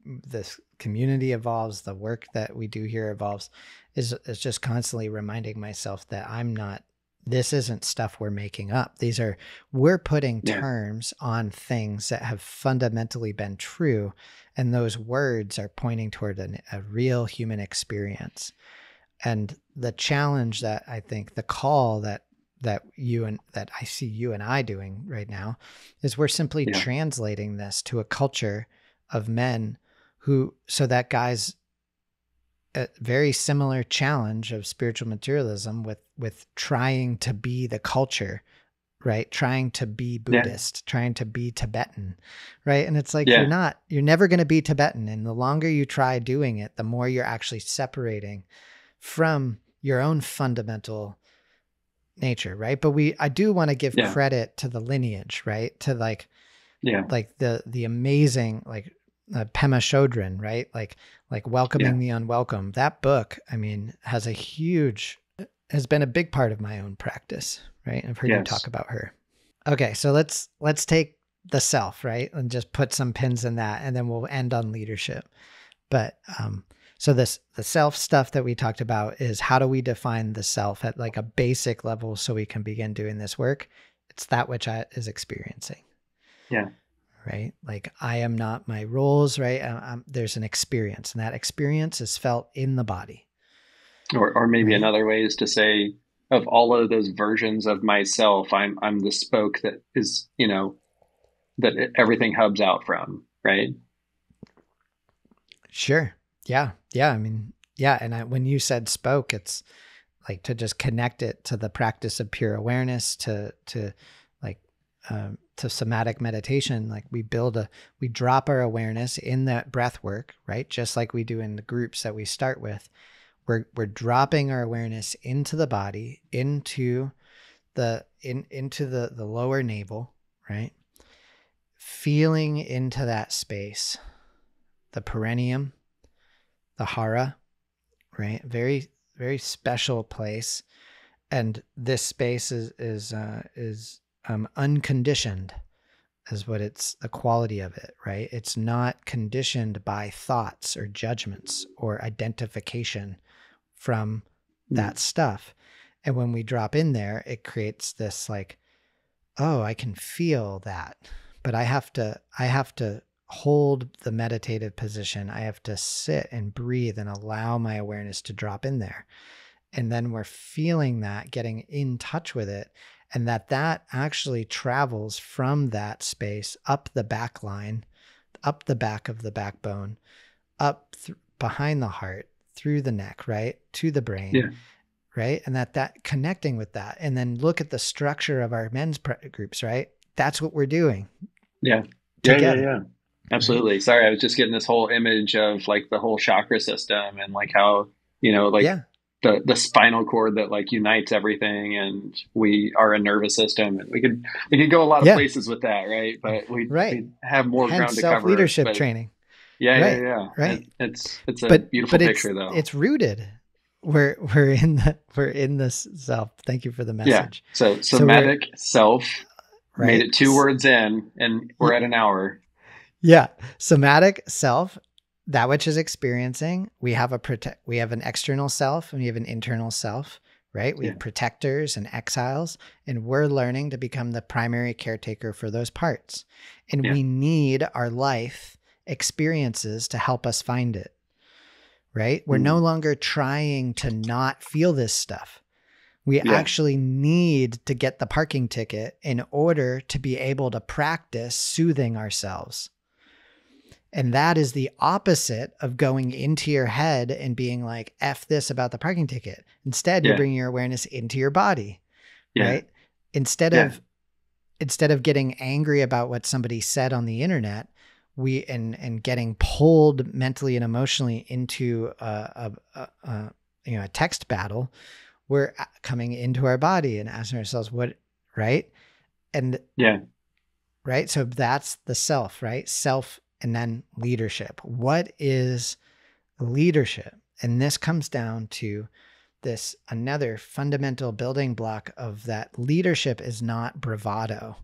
this community evolves, the work that we do here evolves, is just constantly reminding myself that this isn't stuff we're making up. We're putting terms on things that have fundamentally been true. And those words are pointing toward a real human experience. And the challenge that I think, the call that I see you and I doing right now is we're simply translating this to a culture of men so that guy's a very similar challenge of spiritual materialism with trying to be the culture, right? Trying to be Buddhist, trying to be Tibetan, right? And it's like, you're never going to be Tibetan. And the longer you try doing it, the more you're actually separating from your own fundamental nature, right? But I do want to give credit to the lineage, right? To like the amazing, like Pema Chodron, right? Like Welcoming the Unwelcome. That book, I mean, has been a big part of my own practice, right? I've heard you talk about her. Okay, so let's take the self, right? And just put some pins in that, and then we'll end on leadership. But so the self stuff that we talked about is, how do we define the self at like a basic level so we can begin doing this work? It's that which is experiencing. Yeah. Right? Like, I am not my roles, right? There's an experience, and that experience is felt in the body. Or maybe another way is to say, of all of those versions of myself, I'm the spoke that is, that everything hubs out from, right? Sure. Yeah. Yeah. I mean, yeah. And when you said spoke, it's like to just connect it to the practice of pure awareness, to somatic meditation. Like, we drop our awareness in that breath work, right? Just like we do in the groups that we start with. We're dropping our awareness into the body, into the lower navel, right? Feeling into that space, the perineum, the hara, right? Very, very special place. And this space is unconditioned, is what the quality of it, right? It's not conditioned by thoughts or judgments or identification from that stuff. And when we drop in there, it creates this like, oh, I can feel that, but I have to hold the meditative position. I have to sit and breathe and allow my awareness to drop in there. And then we're feeling that, getting in touch with it. And that actually travels from that space up the back line, up the back of the backbone, up behind the heart, through the neck, right? To the brain, right? And that connecting with that. And then look at the structure of our men's groups, right? That's what we're doing. Yeah. Together. Yeah. Absolutely. Right? Sorry, I was just getting this whole image of like the whole chakra system and like how, the spinal cord that like unites everything, and we are a nervous system, and we could go a lot of places with that, right? But we have more ground to cover. Self leadership training. Yeah, yeah, Right. yeah. Right. It's a beautiful picture though. It's rooted. We're in this self. Thank you for the Yeah. message. So So we're somatic self made right. it 2 words in, and we're at an hour. Yeah. Somatic self, that which is experiencing, we have we have an external self and we have an internal self, right? We Yeah. have protectors and exiles, and we're learning to become the primary caretaker for those parts. And Yeah. we need our life experiences to help us find it, right? We're no longer trying to not feel this stuff. We actually need to get the parking ticket in order to be able to practice soothing ourselves. And that is the opposite of going into your head and being like, F this about the parking ticket. Instead, you're bringing your awareness into your body, right? Instead of getting angry about what somebody said on the internet, and getting pulled mentally and emotionally into a text battle, we're coming into our body and asking ourselves what, right? And right. So that's the self, right? Self. And then leadership. What is leadership? And this comes down to this another fundamental building block of that leadership is not bravado.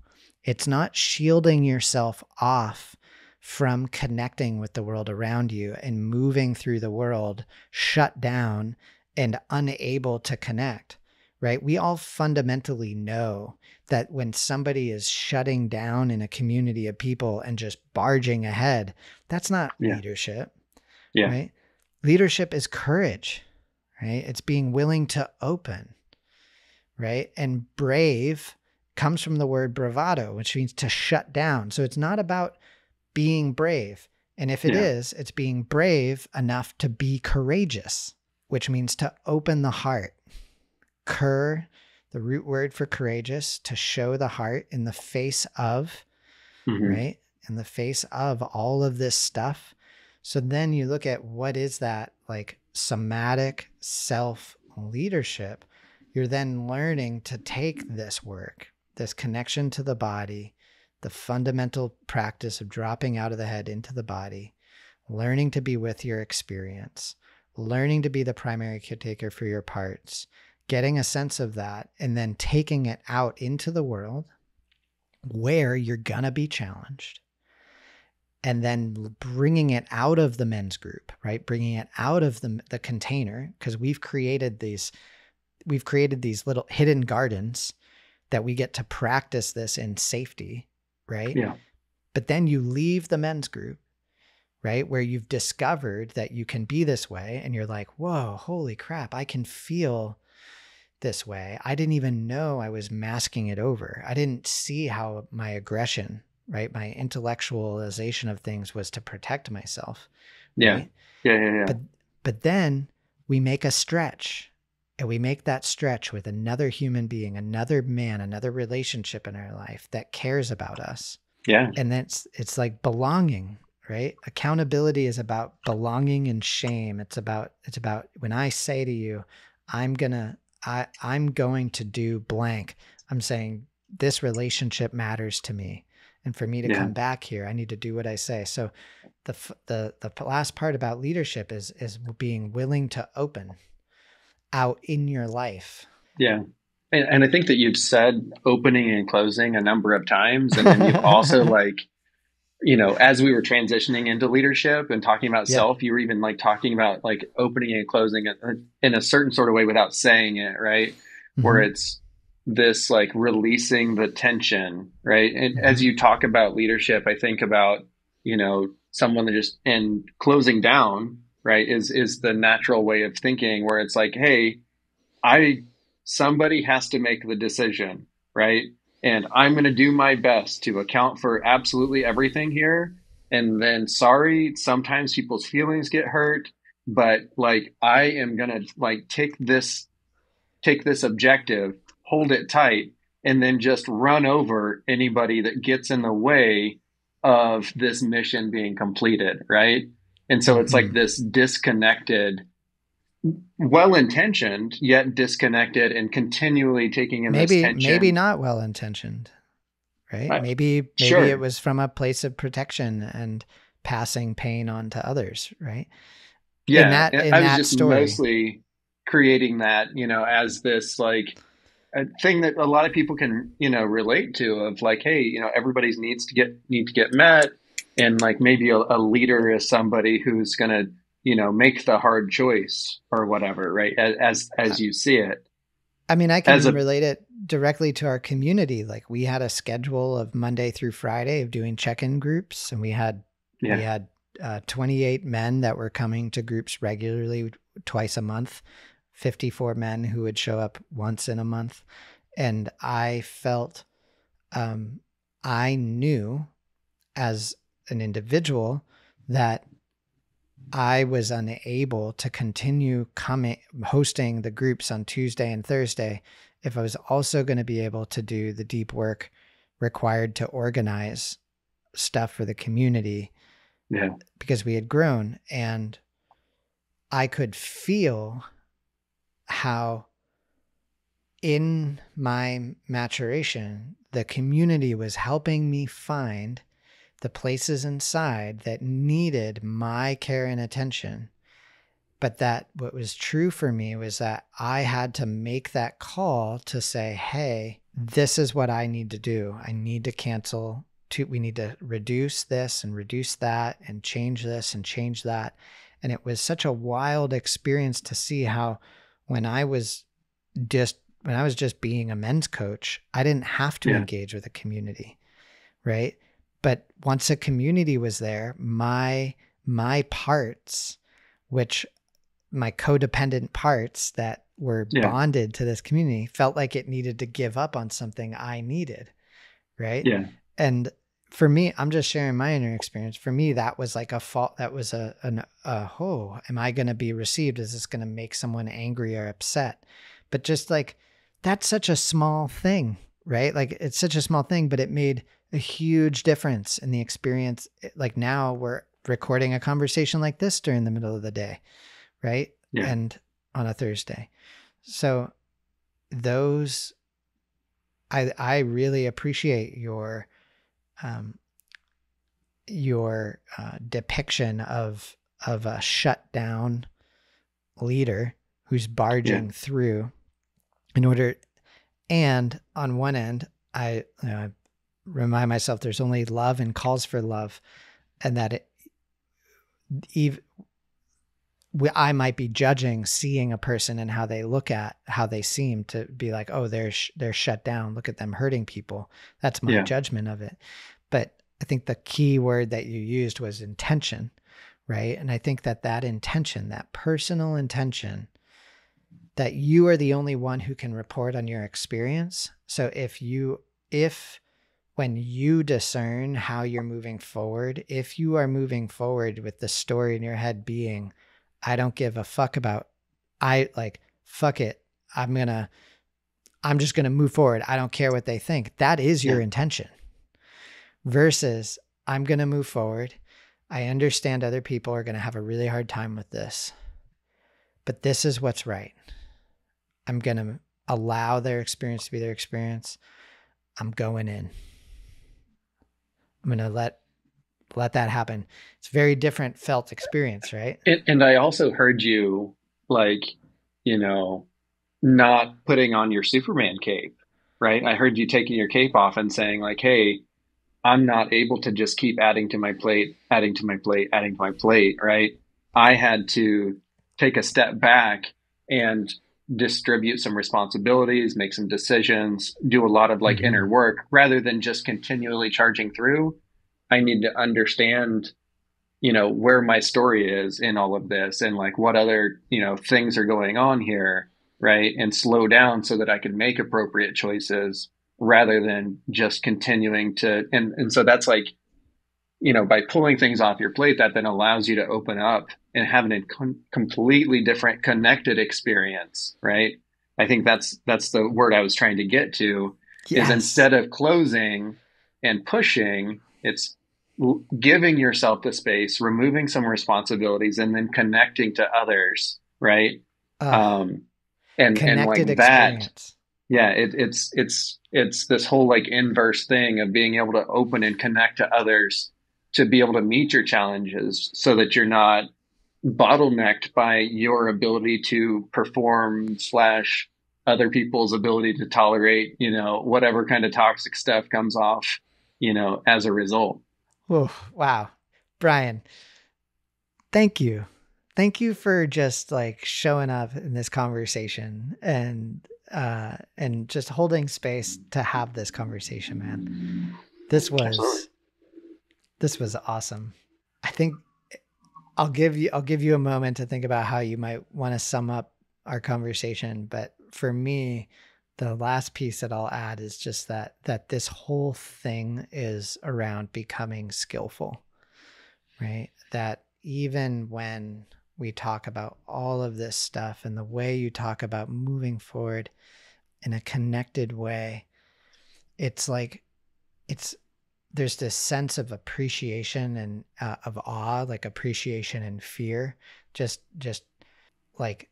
It's not shielding yourself off from connecting with the world around you and moving through the world shut down and unable to connect, right? We all fundamentally know that when somebody is shutting down in a community of people and just barging ahead, that's not leadership, right? Leadership is courage, right? It's being willing to open, right? And brave comes from the word bravado, which means to shut down. So it's not about being brave. And if it is, it's being brave enough to be courageous, which means to open the heart. The root word for courageous, to show the heart in the face of, right? In the face of all of this stuff. So then you look at what is that like somatic self leadership. You're then learning to take this work, this connection to the body, the fundamental practice of dropping out of the head into the body, learning to be with your experience, learning to be the primary caretaker for your parts, getting a sense of that, and then taking it out into the world where you're going to be challenged, and then bringing it out of the men's group, right? Bringing it out of the container, because we've created these little hidden gardens that we get to practice this in safety, right? Yeah. But then you leave the men's group, right? Where you've discovered that you can be this way, and you're like, whoa, holy crap, I can feel this way. I didn't even know I was masking it over. I didn't see how my aggression, right? My intellectualization of things was to protect myself. Right? Yeah. But then we make a stretch, and we make that stretch with another human being, another man, another relationship in our life that cares about us. Yeah. And then it's like belonging, right? Accountability is about belonging and shame. It's about when I say to you, I'm going to do blank. I'm saying this relationship matters to me. And for me to come back here, I need to do what I say. So the last part about leadership is being willing to open out in your life. Yeah. And I think that you've said opening and closing a number of times. And then you've also as we were transitioning into leadership and talking about self, you were even like talking about like opening and closing it in a certain sort of way without saying it, right? Mm-hmm. Where it's this like releasing the tension, right? And as you talk about leadership, I think about, someone that just, and closing down, right, is the natural way of thinking where it's like, hey, somebody has to make the decision, right? And I'm going to do my best to account for absolutely everything here. And then, sorry, sometimes people's feelings get hurt, but like, I am going to like take this objective, hold it tight, and then just run over anybody that gets in the way of this mission being completed. Right. And so it's like this disconnected, well-intentioned, yet disconnected, and continually taking in this tension. Maybe not well-intentioned, right? Maybe sure. It was from a place of protection and passing pain on to others, right? Yeah. In I was that just story. mostly creating that, as this like a thing that a lot of people can, relate to, of like, hey, everybody's need to get met. And like maybe a leader is somebody who's going to, make the hard choice or whatever, right? As you see it. I mean, I As can a, relate it directly to our community. Like we had a schedule of Monday through Friday of doing check-in groups, and we had yeah, 28 men that were coming to groups regularly twice a month, 54 men who would show up once in a month. And I felt, I knew as an individual that I was unable to continue hosting the groups on Tuesday and Thursday if I was also going to be able to do the deep work required to organize stuff for the community. yeah, Because we had grown, and I could feel how in my maturation, the community was helping me find the places inside that needed my care and attention. But that what was true for me was that I had to make that call to say, hey, this is what I need to do. I need to cancel. We need to reduce this and reduce that and change this and change that. And it was such a wild experience to see how when I was just being a men's coach, I didn't have to yeah, engage with a community, right? But once a community was there, my parts, which my codependent parts that were yeah, bonded to this community, felt like it needed to give up on something I needed, right? yeah, And for me, I'm just sharing my inner experience. For me, that was like a fault. That was am I going to be received? Is this going to make someone angry or upset? But just like, that's such a small thing, right? Like it's such a small thing, but it made a huge difference in the experience. Like now we're recording a conversation like this during the middle of the day, right? yeah. And on a Thursday. So those, I really appreciate your depiction of a shut down leader who's barging through in order. And on one end, I remind myself there's only love and calls for love, and that I might be judging, seeing a person and how they look at, how they seem to be like, oh, they're shut down. Look at them hurting people. That's my judgment of it. But I think the key word that you used was intention, right? And I think that intention, that personal intention, that you are the only one who can report on your experience. So when you discern how you're moving forward, if you are moving forward with the story in your head being, I don't give a fuck about, fuck it. I'm just going to move forward. I don't care what they think. That is your intention versus I'm going to move forward. I understand other people are going to have a really hard time with this, but this is what's right. I'm going to allow their experience to be their experience. I'm going in. I'm going to let that happen. It's a very different felt experience, right? And I also heard you not putting on your Superman cape, right? I heard you taking your cape off and saying like, hey, I'm not able to just keep adding to my plate, adding to my plate, adding to my plate, right? I had to take a step back and distribute some responsibilities, make some decisions, do a lot of inner work rather than just continually charging through. I need to understand, where my story is in all of this and what other, things are going on here, right? And slow down so that I can make appropriate choices rather than just continuing to, and so that's by pulling things off your plate, that then allows you to open up and have a completely different connected experience, right? I think that's the word I was trying to get to. Is instead of closing and pushing, it's giving yourself the space, removing some responsibilities, and then connecting to others, right? And connected experience. That, yeah, it's this whole inverse thing of being able to open and connect to others to be able to meet your challenges so that you're not bottlenecked by your ability to perform slash other people's ability to tolerate, whatever kind of toxic stuff comes off, as a result. Oh, wow. Brian, thank you. Thank you for just like showing up in this conversation and just holding space to have this conversation, man. This was awesome. I think I'll give you a moment to think about how you might want to sum up our conversation. But for me, the last piece that I'll add is just that this whole thing is around becoming skillful, right? That even when we talk about all of this stuff and the way you talk about moving forward in a connected way, it's like, there's this sense of appreciation and of awe, like appreciation and fear. Just like,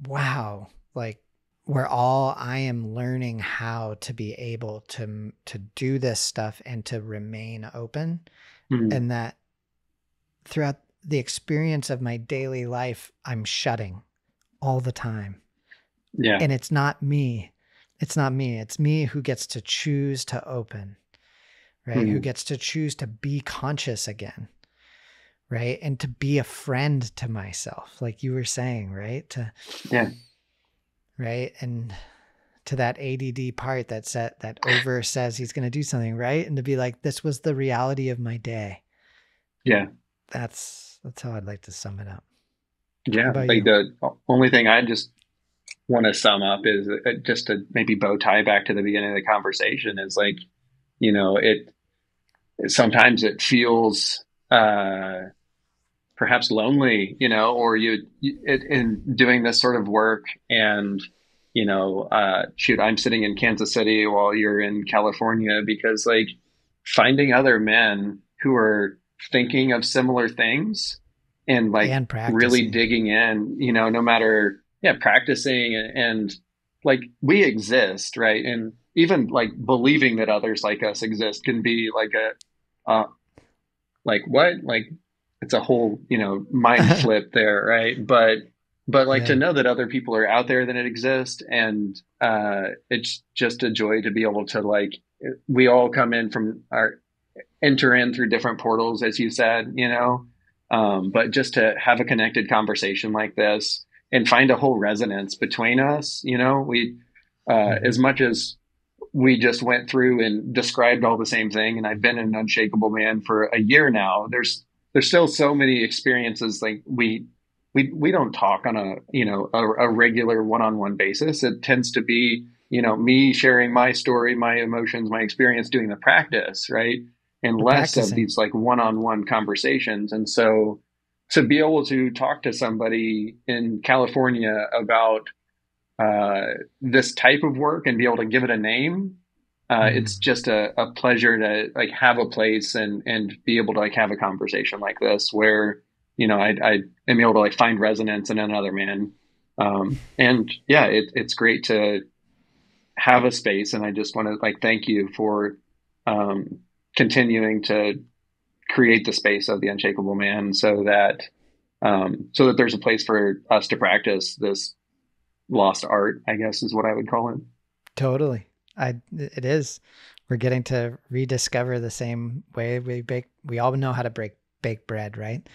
wow, like I am learning how to be able to do this stuff and to remain open. Mm-hmm. And that throughout the experience of my daily life, I'm shutting all the time. Yeah. And it's not me. It's me who gets to choose to open, right? Mm-hmm. Who gets to choose to be conscious again, right? And to be a friend to myself, like you were saying, right? Right. And to that ADD part that over says he's going to do something, right? And to be like, this was the reality of my day. Yeah. That's how I'd like to sum it up. Yeah. Like the only thing I just want to sum up is just to maybe bow tie back to the beginning of the conversation is like, sometimes it feels, perhaps lonely, or in doing this sort of work and, I'm sitting in Kansas City while you're in California because like finding other men who are thinking of similar things and like really digging in, no matter, practicing and like we exist. Right. And even like believing that others like us exist can be like like what, like it's a whole, mind flip there. Right. But like to know that other people are out there, that it exists. And it's just a joy to be able to like, we all come in enter in through different portals, as you said, but just to have a connected conversation like this and find a whole resonance between us, we, as much as we just went through and described all the same thing. And I've been an Unshakable Man for a year now. There's still so many experiences like we don't talk on a regular one-on-one basis. It tends to be, me sharing my story, my emotions, my experience doing the practice, right? And less of these like one-on-one conversations. And so to be able to talk to somebody in California about this type of work and be able to give it a name, it's just a pleasure to like have a place and be able to like have a conversation like this where, I am able to like find resonance in another man. And yeah, it's great to have a space. And I just want to like, thank you for, continuing to create the space of the Unshakable Man so that there's a place for us to practice this lost art, I guess is what I would call it. Totally. It is. We're getting to rediscover the same way we bake. We all know how to bake bread, right?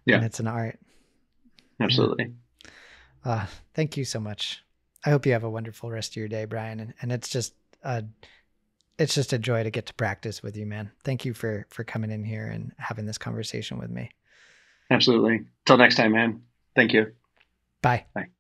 Yeah. And it's an art. Absolutely. Yeah. Thank you so much. I hope you have a wonderful rest of your day, Brian. And it's just a joy to get to practice with you, man. Thank you for coming in here and having this conversation with me. Absolutely. Till next time, man. Thank you. Bye. Bye.